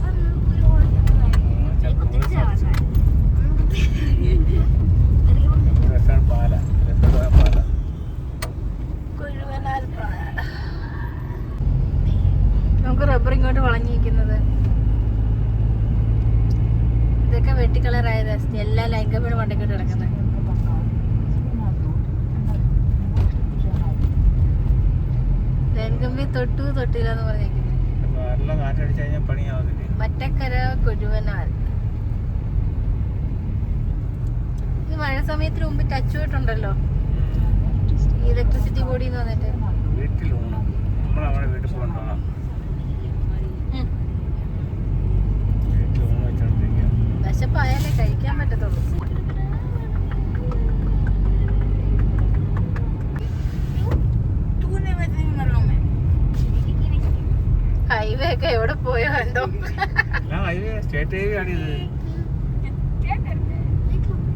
S1: കുഴുവനാൽ പാല. നമുക്ക് റബ്ബർ ഇങ്ങോട്ട് വളഞ്ഞിരിക്കുന്നത്. ഇതൊക്കെ വെട്ടിക്കളറായത്. എല്ലാ ലൈൻ കമ്പിയുടെ മണ്ടയ്ക്കോട്ട് കിടക്കുന്നത്. ലൈൻ കമ്പി തൊട്ടില്ല എന്ന് പറഞ്ഞേക്കുന്നത്. മറ്റക്കര കുഴുവനാൽ. ഇത് മഴ സമയത്തിന് മുമ്പ് ടച്ച് പോയിട്ടുണ്ടല്ലോ ഇലക്ട്രിസിറ്റി ബോർഡിൽ നിന്ന് വന്നിട്ട്. വിശപ്പായാലേ കഴിക്കാൻ പറ്റത്തുള്ളൂ. ഹൈവേ ഒക്കെ എവിടെ പോയോ എന്തോ.
S3: സ്റ്റേറ്റ് ഹൈവേ ആണിത്.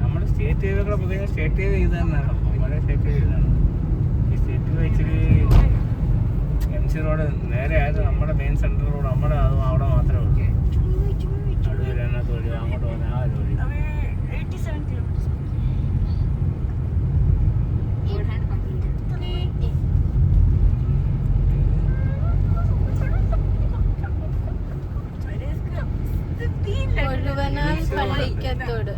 S3: നമ്മുടെ സ്റ്റേറ്റ് ഹൈവേകളെ പൊതുവെ സ്റ്റേറ്റ് ഹൈവേ ഇത് തന്നെയാണ്. നമ്മുടെ സ്റ്റേറ്റ് ഹൈവേ ഇതാണ്. ഈ സ്റ്റേറ്റ് ഹൈവേ ഇച്ചിരി MC റോഡ് നേരെ ആയത് നമ്മുടെ മെയിൻ സെൻട്രൽ റോഡ് നമ്മുടെ അവിടെ മാത്രമേ ഉള്ളൂ. അടുത്ത് അതിനകത്ത് വഴി അങ്ങോട്ട് പോകുന്ന ആ ഒരു വഴി.
S1: കൊഴുവനാൽ പള്ളിക്കത്തോട്.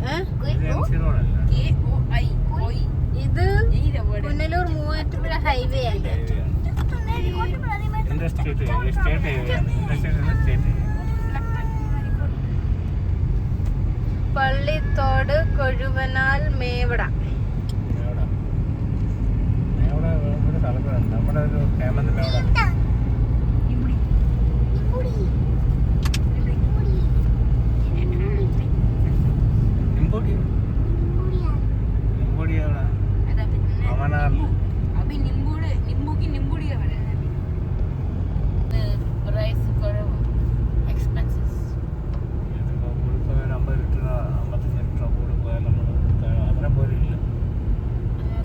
S3: ഇത്
S1: ഇത് പുനലൂർ മൂവാറ്റുപുഴ ഹൈവേ ആണ്. പള്ളിത്തോട് കൊഴുവനാൽ മേവട.
S3: നമ്മുടെ ഒരു ഹേമന്ത് മേവട.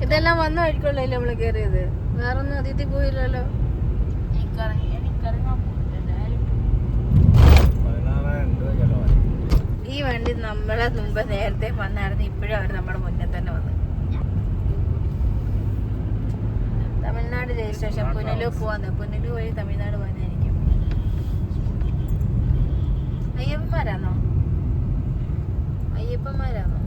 S1: ഇതെല്ലാം വന്ന വഴിക്കുള്ളല്ലേ നമ്മള് കേറിയത്. വേറൊന്നും അതിഥി പോയില്ലല്ലോ. ഈ വണ്ടി നമ്മളെ മുമ്പ് നേരത്തെ വന്നായിരുന്നു. ഇപ്പോഴും അവർ നമ്മുടെ മുന്നേ തന്നെ വന്നു. തമിഴ്നാട് രജിസ്ട്രേഷൻ. പുനലൂർ പോവാന്ന്. പുനലൂർ വഴി തമിഴ്നാട് പോകാനായിരിക്കും. അയ്യപ്പന്മാരാണോ? അയ്യപ്പന്മാരാണോ?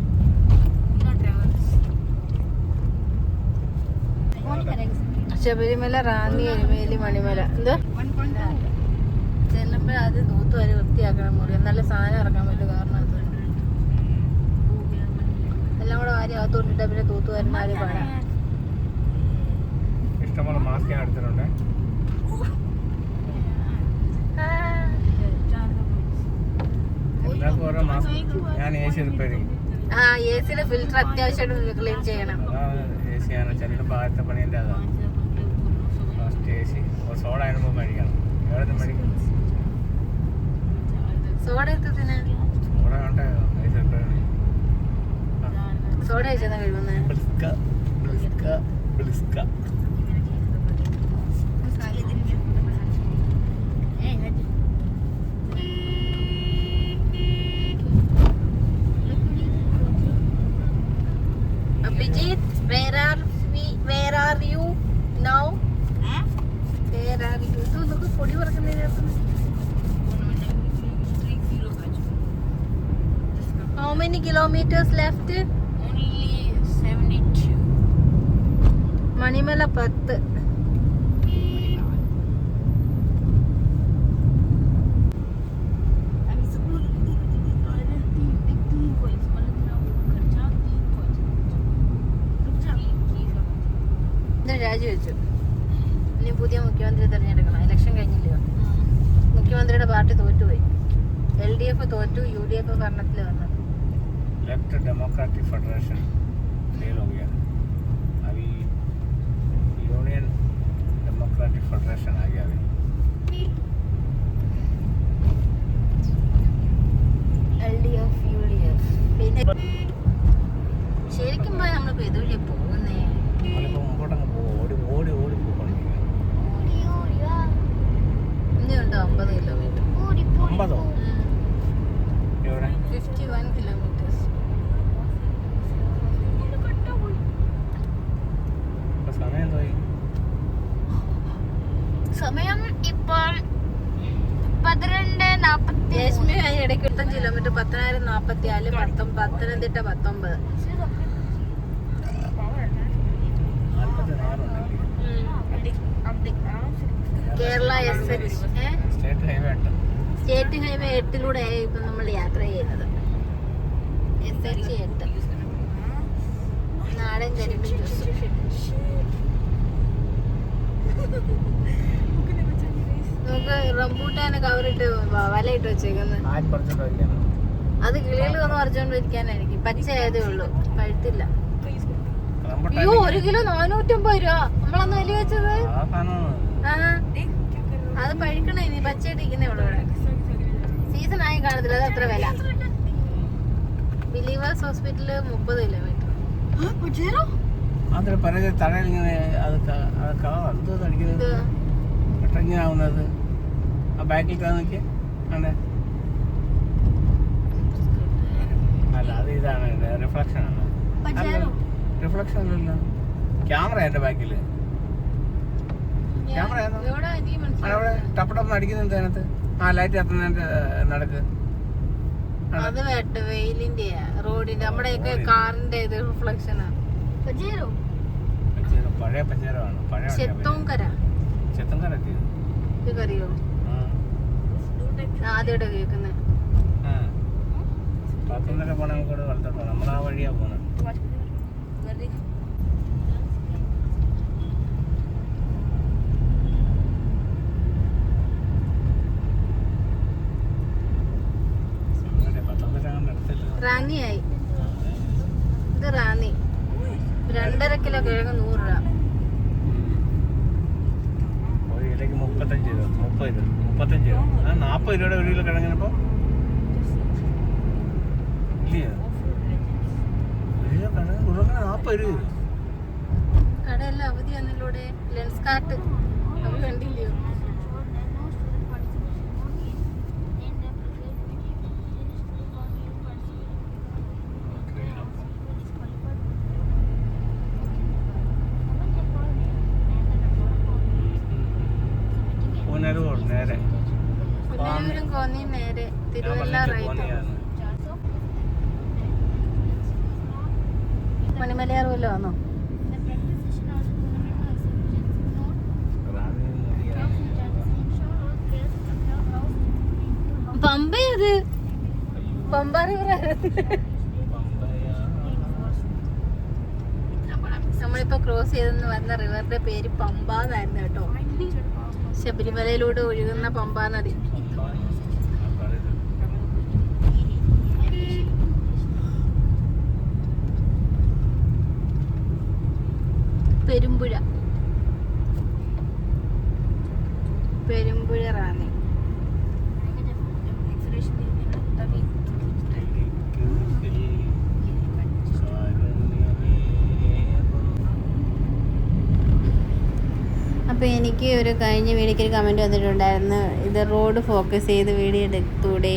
S1: ശബരിമല, റാന്നി, എരുമേലി, മണിമല. എന്തോ ചെല്ലുമ്പോൾ അത് തൂത്തുവാരി വൃത്തിയാക്കണം മുറി, നല്ല സാധനം ഇറക്കാൻ പറ്റും. കാരണം അത് എല്ലാം കൂടെ വാരി അകത്തോട്ടിട്ട് പിന്നെ തൂത്തുവാരുന്ന ആരും പാടാം.
S3: ഇഷ്ടംപോലെ മാസ്ക് ഞാൻ എടുത്തിട്ടുണ്ട്. എല്ലാവർക്കും ഓരോ മാസ്ക്. ഞാൻ AC റിപ്പയർ ചെയ്യും.
S1: AC-യുടെ ഫിൽറ്റർ അത്യാവശ്യമായിട്ട് ക്ലീൻ ചെയ്യണം.
S3: AC ആണ് ചിലപ്പോൾ ആദ്യത്തെ പണീൻ്റെ അതാണ്. ഫസ്റ്റ് AC സോഡ ആകുമ്പോൾ മേടിക്കണം. എവിടെ മേടിക്കും?
S1: സോഡ എത്തത്തിന്
S3: സോഡ വേണ്ട, AC റിപ്പയർ ചെയ്യും.
S1: സോഡ കഴിച്ചാൽ കഴിയുന്നത്. Abhijit, where are you now? Where are you? ഇത് നമുക്ക് പൊടി പറക്കുന്നതിനകത്ത്. How many kilometers left?
S2: Only 72.
S1: Manimala 10. രാജിവെച്ചു. ഇനി പുതിയ മുഖ്യമന്ത്രി തിരഞ്ഞെടുക്കണം. ഇലക്ഷൻ കഴിഞ്ഞില്ലയോ? മുഖ്യമന്ത്രിയുടെ പാർട്ടി തോറ്റുപോയി. LDF തോറ്റു, UDF ഭരണത്തിൽ വന്നു.
S3: लेफ्ट डेमोक्रेटिक फेडरेशन फेल हो गया, अभी यूनियन डेमोक्रेटिक फेडरेशन आ गया. अभी
S1: LDF UDF പിന്നെ ശരിക്കും പോയി നമ്മളിപ്പോൾ ഇതുവഴി പോകുന്നേ.
S3: നമ്മളിപ്പോൾ മുമ്പോട്ടങ്ങ് പോകും. ഓടി ഓടി ഓടി പോയിക്കൊണ്ടിരിക്കുക.
S1: ഇനിയുണ്ടോ 50 കിലോമീറ്റർ?
S3: 50? എവിടെ?
S1: 51 കിലോമീറ്റേഴ്സ്.
S3: സമയം തോന്നി.
S2: സമയം ഇപ്പോൾ 12:40.
S1: രശ്മി ഇടയ്ക്ക് 25 kilometre. 10,044 Pathanamthitta 19.
S3: 44
S1: Kerala SH
S3: state highway ഉണ്ട്.
S1: സ്റ്റേറ്റ് ഹൈവേ 8 ഇപ്പം നമ്മൾ യാത്ര ചെയ്യുന്നത്. SH 8 നാടൻ കരിമ്പിൻ ജ്യൂസ്. നമുക്ക് റംബൂട്ടാന് കവറിട്ട് വലയിട്ട് വെച്ചേക്കുന്നത്.
S3: ആര് പറിച്ചിട്ടോ ഇരിക്കണം?
S1: അത് കിളികൾ വന്ന് പറിച്ചോണ്ടിരിക്കാനായിരിക്കും. പച്ചയായതേ ഉള്ളൂ, പഴുത്തില്ല.
S3: റംബൂട്ടാൻ
S1: അയ്യോ, 1 കിലോ 450 രൂപ. നമ്മളന്ന് വലിയ വെച്ചത്.
S3: ആ സാധനം
S1: അത് പഴുക്കണേ, ഇനി പച്ചയായിട്ടിരിക്കുന്നേ ഉള്ളൂ. ഇവിടെ സീസൺ ആയി കാണത്തില്ല, അത് അത്ര വില. Believers hospital 30 kilometre.
S3: അതിൽ പല തടയിൽ ഇങ്ങനെ അത് എന്തോ അടിക്കുന്നത് പെട്ടെന്നാവുന്നത്. ആ ബാക്കിൽ നോക്കിയ അതെ. അല്ല, അത് ഇതാണ് റിഫ്ലക്ഷൻ ആണ്. റിഫ്ലക്ഷൻ അല്ലല്ലോ, ക്യാമറ എൻ്റെ ബാക്കിൽ. ക്യാമറ അവിടെ ടപ്പടപ്പ് അടിക്കുന്നുണ്ട് അതിനകത്ത്. ആ ലൈറ്റ് കത്തുന്നതിന്റെ നടക്ക്.
S1: അത് വേട്ട വെയിലിന്റെ റോഡിന്റെ നമ്മുടെയൊക്കെ കാറിന്റെ ഇത് റിഫ്ലക്ഷനാ.
S3: പഴയ പച്ചേരമാണ്. പഴയ
S1: ചെത്തോങ്കര ഇത് കറിയോ? ആദ്യമായിട്ട് കേൾക്കുന്നത്.
S3: പത്തനംതിട്ട പോണ നമുക്കോട് വളർത്തണം. നമ്മൾ ആ വഴിയാ പോണത്.
S1: റാന്നിയായി. ഇത് റാന്നി. 2.5 കിലോ കിഴങ്ങ് 100 രൂപ.
S3: ഒരു കിലോക്ക് 35 രൂപ. 35 രൂപ. 40 രൂപയുടെ 1 കിലോ കിഴങ്ങിനിപ്പോ ഇല്ലയോ? 1 കിലോ കിഴങ്ങ് കൊടുക്കണ 40 രൂപ.
S1: കടയെല്ലാം അവധി വന്നിലൂടെ. ലെൻസ് കാർട്ട് അവർ കണ്ടില്ലയോ?
S3: നേരെ
S1: പുനലൂരും കോന്നിയും നേരെ തിരുവല്ല റൈറ്റ്. മണിമലയാർ വല്ലോ ആണോ? പമ്പയത് പമ്പ റിവർ. നമ്മളിപ്പോ ക്രോസ് ചെയ്തെന്ന് വന്ന റിവറിന്റെ പേര് പമ്പ എന്നായിരുന്നു കേട്ടോ. ശബരിമലയിലൂടെ ഒഴുകുന്ന പമ്പാ നദി. പെരുമ്പുഴ, പെരുമ്പുഴ റാന്നി. അപ്പോൾ എനിക്ക് ഒരു കഴിഞ്ഞ വീഡിയോക്ക് ഒരു കമൻറ്റ് വന്നിട്ടുണ്ടായിരുന്നു, ഇത് റോഡ് ഫോക്കസ് ചെയ്ത് വീഡിയോ എടുത്തൂടെ,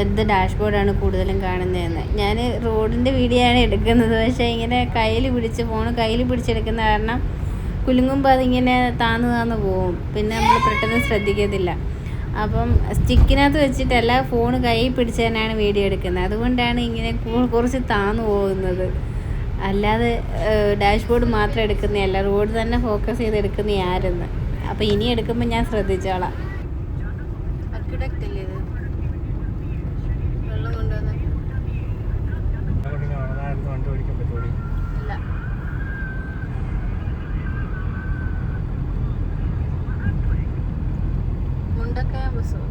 S1: എന്ത് ഡാഷ്ബോർഡാണ് കൂടുതലും കാണുന്നതെന്ന്. ഞാൻ റോഡിൻ്റെ വീഡിയോ ആണ് എടുക്കുന്നത്, പക്ഷേ ഇങ്ങനെ ഫോൺ കയ്യിൽ പിടിച്ചെടുക്കുന്ന കാരണം കുലുങ്ങുമ്പോൾ അതിങ്ങനെ താന്ന് പോവും, പിന്നെ നമ്മൾ പെട്ടെന്ന് ശ്രദ്ധിക്കത്തില്ല. അപ്പം സ്റ്റിക്കിനകത്ത് വെച്ചിട്ടല്ല, ഫോൺ കയ്യിൽ പിടിച്ച് തന്നെയാണ് വീഡിയോ എടുക്കുന്നത്, അതുകൊണ്ടാണ് ഇങ്ങനെ കുറച്ച് താന്ന് പോകുന്നത്. അല്ലാതെ ഡാഷ്ബോർഡ് മാത്രം എടുക്കുന്നതല്ല, റോഡ് തന്നെ ഫോക്കസ് ചെയ്ത് എടുക്കുന്ന ആരെന്ന്. അപ്പോൾ ഇനി എടുക്കുമ്പോൾ ഞാൻ ശ്രദ്ധിച്ചോളാം. വെള്ളം കൊണ്ടുവന്ന് ഇല്ല. മുണ്ടക്കയ ബസ്സോ?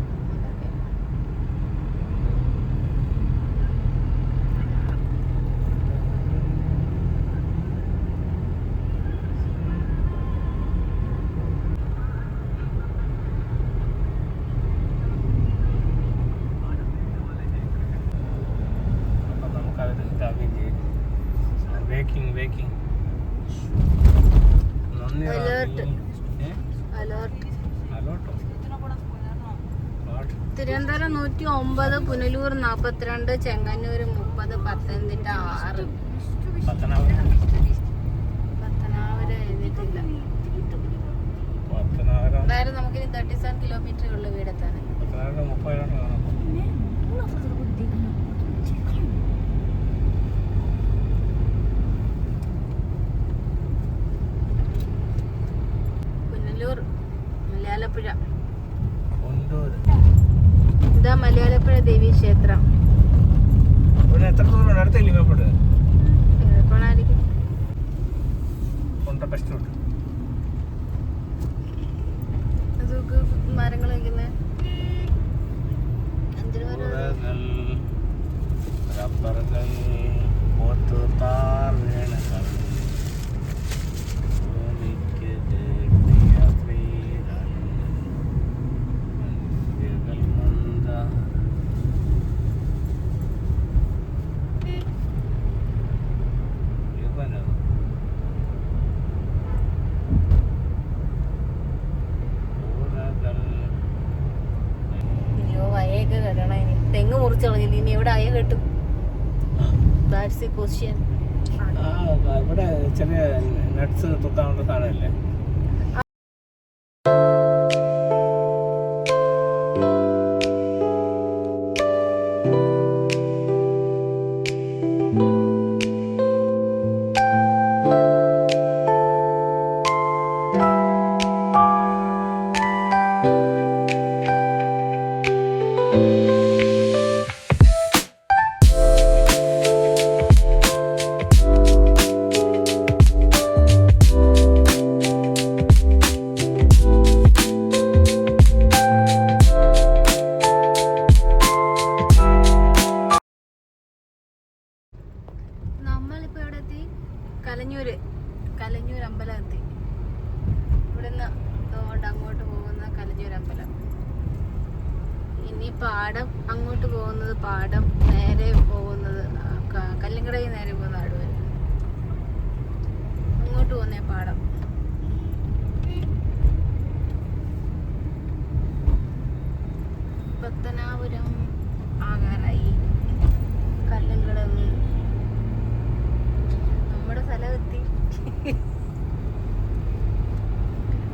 S1: തിരുവനന്തപുരം 109, പുനലൂർ 42, ചെങ്ങന്നൂർ 30, പത്തനംതിട്ട 6. പത്തനാപുരം എഴുതിയിട്ടില്ല. എന്തായാലും നമുക്കിനി 37 കിലോമീറ്റർ ഉള്ളു വീടെത്താൻ. പുനലൂർ, മലയാലപ്പുഴ. ഇതാ മലയാലപ്പുഴ ദേവി ക്ഷേത്രം. മരങ്ങൾ വയ്ക്കുന്നത് തെങ്ങ് മുറിച്ച് കളഞ്ഞില്ല, ഇനി എവിടെ അയ കെട്ടും? That's A question.
S3: ഇവിടെ ചെറിയ നട്ട്സ് തുത്താനുള്ള സാധനമല്ലേ? കലഞ്ഞൂർ അമ്പലം എത്തി. ഇവിടുന്ന് അങ്ങോട്ട് പോകുന്ന കലഞ്ഞൂർ അമ്പലം. ഇനി പാടം, അങ്ങോട്ട് പോകുന്നത് പാടം, നേരെ പോകുന്നത് കല്ലിങ്കടയിൽ നേരെ പോകുന്ന അടൂർ. അങ്ങോട്ട് പോകുന്നേ പാടം. പത്തനാപുരം ആകാറായി. കല്ലിങ്കടവ് നമ്മുടെ സ്ഥലമെത്തി.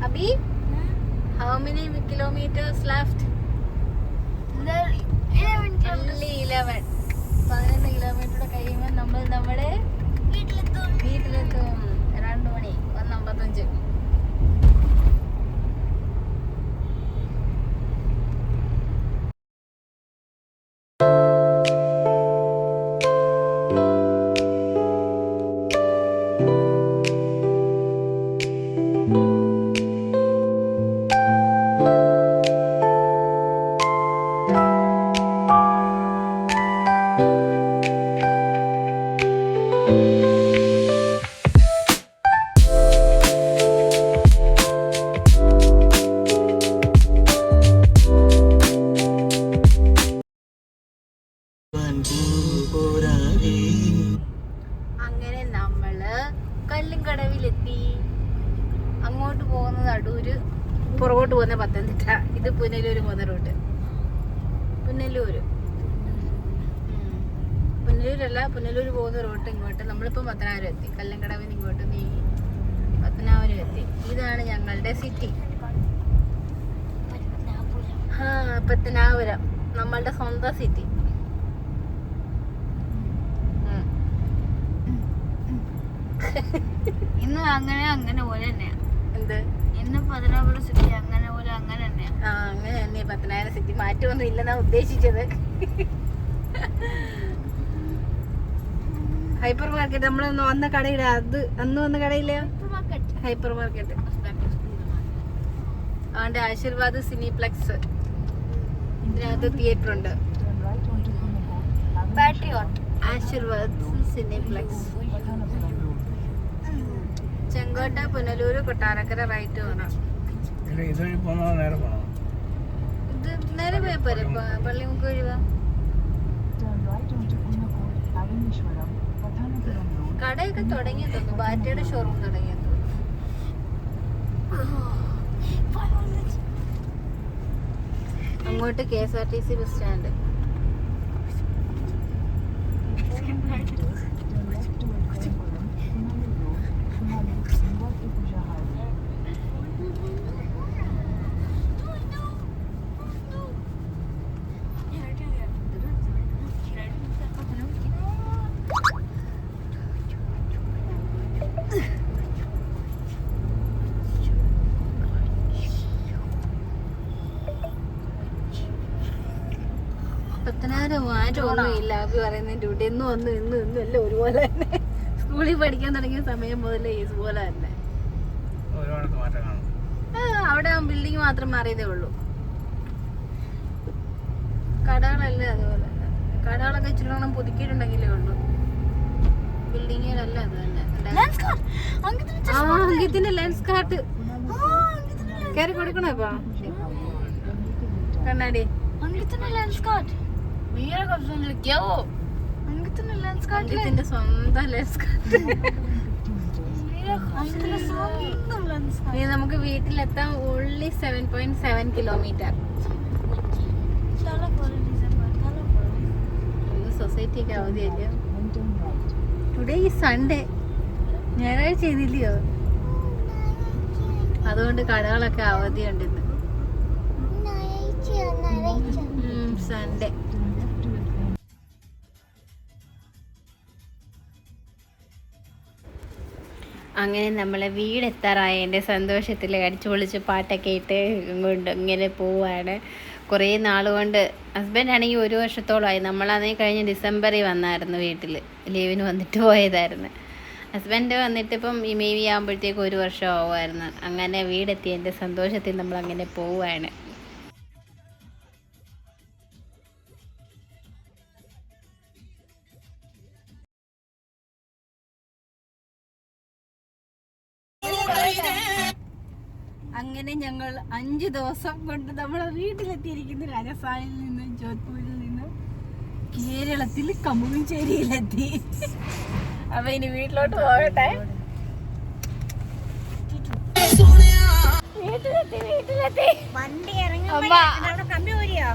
S3: Abhi, how many kilometers left?
S1: only 11 kilometre കഴിയുമ്പോൾ നമ്മൾ നമ്മുടെ വീട്ടിലെത്തും. 2 മണി 1:55. അങ്ങനെ നമ്മള് കല്ലുംകടവിലെത്തി. അങ്ങോട്ട് പോകുന്നത് അടൂര്, പുറകോട്ട് പോകുന്ന പത്തനംതിട്ട. ഇത് പുനലൂര് പോകുന്ന റൂട്ട്. പുനലൂര് പുനലൂരല്ല, പുനലൂര് പോകുന്ന റൂട്ട് ഇങ്ങോട്ട്. നമ്മളിപ്പോൾ പത്തനാപുരം എത്തി. കല്ലുംകടവിൽ ഇങ്ങോട്ട് നീങ്ങി പത്തനാപുരം എത്തി. ഇതാണ് ഞങ്ങളുടെ സിറ്റി. പത്തനാപുരം നമ്മളുടെ സ്വന്തം സിറ്റി.
S2: ഇന്ന് അങ്ങനെ പോലെ തന്നെയാ.
S1: എന്ത്
S2: ഇന്ന് 14 സിറ്റി അങ്ങനെ പോലെ അങ്ങനെ തന്നെയാ.
S1: അങ്ങനെ തന്നെ 10,000 സിറ്റി. മാറ്റമൊന്നും ഇല്ലെന്നാ ഉദ്ദേശിച്ചത്. ഹൈപ്പർ മാർക്കറ്റ് നമ്മളൊന്ന് വന്ന കടയില്ല. അത് അന്ന് വന്ന കടയില്ല, ഹൈപ്പർ മാർക്കറ്റ്. അതുകൊണ്ട് ആശീർവാദ് സിനിപ്ലെക്സ്, ഇതിനകത്ത് തിയേറ്റർ ഉണ്ട്. ആശീർവാദ് സിനിപ്ലെക്സ്. ചെങ്കോട്ട, പുനലൂര്, കൊട്ടാരക്കര റൈറ്റ് പോകണം. ഇത് നേരെ പോയാ പോരെ, പള്ളിമുക്ക് ഒഴിവാ. കടയൊക്കെ തുടങ്ങിയ തോന്നുന്നു. ബാറ്റയുടെ ഷോറൂം തുടങ്ങിയ തോന്നുന്നു. അങ്ങോട്ട് KSRTC ബസ് സ്റ്റാൻഡ്. പത്തനാപുരം മാറ്റമൊന്നുമില്ല. അവി പറയുന്നതിൻ്റെ കൂടെ എന്നും വന്നു ഇന്നും എല്ലാം ഒരുപോലെ തന്നെ. സ്കൂളിൽ പഠിക്കാൻ തുടങ്ങിയ സമയം മുതലേ ഇതുപോലെ തന്നെ. അവിടെ ബിൽഡിംഗ് മാത്രം മാറിയതേ ഉള്ളൂ. കടകളല്ലേ അതുപോലെ. കടകളൊക്കെ ഇച്ചിരി വേണം പുതുക്കിയിട്ടുണ്ടെങ്കിലേ ഉള്ളൂ. ബിൽഡിങ്ങിലല്ല അത് തന്നെ. അങ്കിത്തിന്റെ ലെൻസ് കാർട്ട് കയറി കൊടുക്കണോ ഇപ്പൊ? കണ്ണാടി അങ്കിത്തിന്റെ സ്വന്തം ലെൻസ് കാർട്ട്. ഇനി നമുക്ക് വീട്ടിലെത്താൻ ഓൺലി 7.7 കിലോമീറ്റർ. സൊസൈറ്റി ഒക്കെ അവധിയല്ലേ? ടുഡേ ഈ സൺഡേ, ഞായറാഴ്ച ചെയ്തില്ലയോ? അതുകൊണ്ട് കടകളൊക്കെ അവധിയുണ്ട് ഇന്ന്. സൺഡേ. അങ്ങനെ നമ്മളെ വീടെത്താറായതിൻ്റെ സന്തോഷത്തിൽ അടിച്ചു പൊളിച്ച് പാട്ടൊക്കെ ഇട്ട് കൊണ്ട് ഇങ്ങനെ പോവാണ്. കുറേ നാൾ കൊണ്ട് ഹസ്ബൻഡാണെങ്കിൽ 1 വർഷത്തോളമായി. നമ്മളതേ കഴിഞ്ഞ് ഡിസംബറിൽ വന്നായിരുന്നു വീട്ടിൽ, ലീവിന് വന്നിട്ട് പോയതായിരുന്നു. ഹസ്ബൻഡ് വന്നിട്ട് ഇപ്പം ഈ മെയ് ആകുമ്പോഴത്തേക്ക് 1 വർഷം ആവുമായിരുന്നു. അങ്ങനെ വീടെത്തിയതിൻ്റെ സന്തോഷത്തിൽ നമ്മളങ്ങനെ പോവുകയാണ്. അങ്ങനെ ഞങ്ങൾ 5 ദിവസം കൊണ്ട് നമ്മളെ വീട്ടിലെത്തിയിരിക്കുന്നു. രാജസ്ഥാനിൽ നിന്ന്, ജോധ്പൂരിൽ നിന്ന് കേരളത്തിൽ കമുകഞ്ചേരിയിലെത്തി. അപ്പൊ ഇനി വീട്ടിലോട്ട് പോകട്ടെ. വീട്ടിലെത്തി വണ്ടി ഇറങ്ങി കമ്പി പോരിയോ?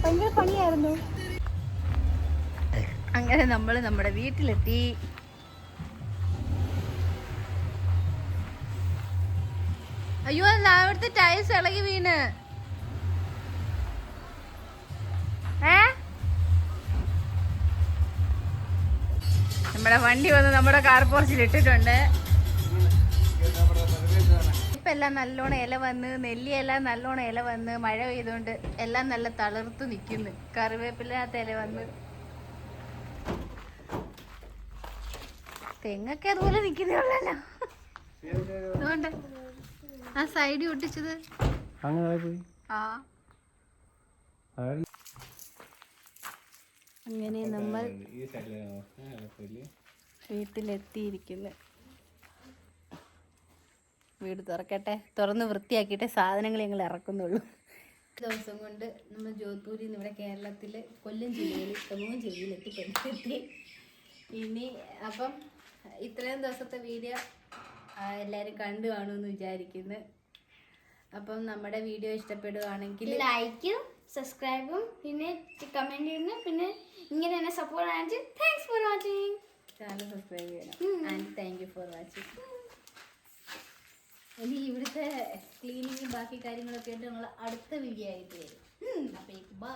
S1: ഭയങ്കര പണിയായിരുന്നു. അങ്ങനെ നമ്മൾ നമ്മുടെ വീട്ടിലെത്തി. അയ്യോ അല്ല അവിടുത്തെ ടൈൽസ് ഇളകി വീണ്. നമ്മുടെ വണ്ടി വന്ന് നമ്മുടെ കാർ പോർച്ചിൽ ഇട്ടിട്ടുണ്ട്. ഇപ്പം എല്ലാം നല്ലോണം ഇല വന്ന്, നെല്ലിയെല്ലാം നല്ലോണം ഇല വന്ന്, മഴ പെയ്തുകൊണ്ട് എല്ലാം നല്ല തളിർത്ത് നിൽക്കുന്നു. കറിവേപ്പില്ലാത്ത ഇല വന്ന്, തെങ്ങൊക്കെ അതുപോലെ നിൽക്കുന്നേ. അതുകൊണ്ട് ആ സൈഡിൽ ഒട്ടിച്ചത് ആ അങ്ങനെ നമ്മൾ വീട്ടിലെത്തിയിരിക്കുന്നു. വീട് തുറക്കട്ടെ, തുറന്ന് വൃത്തിയാക്കിയിട്ടേ സാധനങ്ങൾ ഞങ്ങൾ ഇറക്കുന്നുള്ളൂ. ദിവസം കൊണ്ട് നമ്മൾ ജോധ്പൂരിൽ നിന്ന് ഇവിടെ കേരളത്തിൽ കൊല്ലം ജില്ലയിൽ തമൂങ്ങ് ജില്ലയിൽ എത്തി. ഇനി അപ്പം ഇത്രയും ദിവസത്തെ വീഡിയോ എല്ലാവരും കണ്ടു കാണുമെന്ന് വിചാരിക്കുന്നു. അപ്പം നമ്മുടെ വീഡിയോ ഇഷ്ടപ്പെടുകയാണെങ്കിൽ
S2: ലൈക്കും സബ്സ്ക്രൈബും പിന്നെ കമന്റ് ചെയ്യുന്നു. പിന്നെ ഇങ്ങനെ തന്നെ സപ്പോർട്ട് ആണെങ്കിൽ thanks for watching.
S1: Channel subscribe ചെയ്യണം. And thank you for watching. ഇനി ഇവിടുത്തെ ക്ലീനിങ്ങും ബാക്കി കാര്യങ്ങളൊക്കെ ആയിട്ട് ഞങ്ങൾ അടുത്ത വീഡിയോ ആയിട്ട് വരും. അപ്പം ബൈ.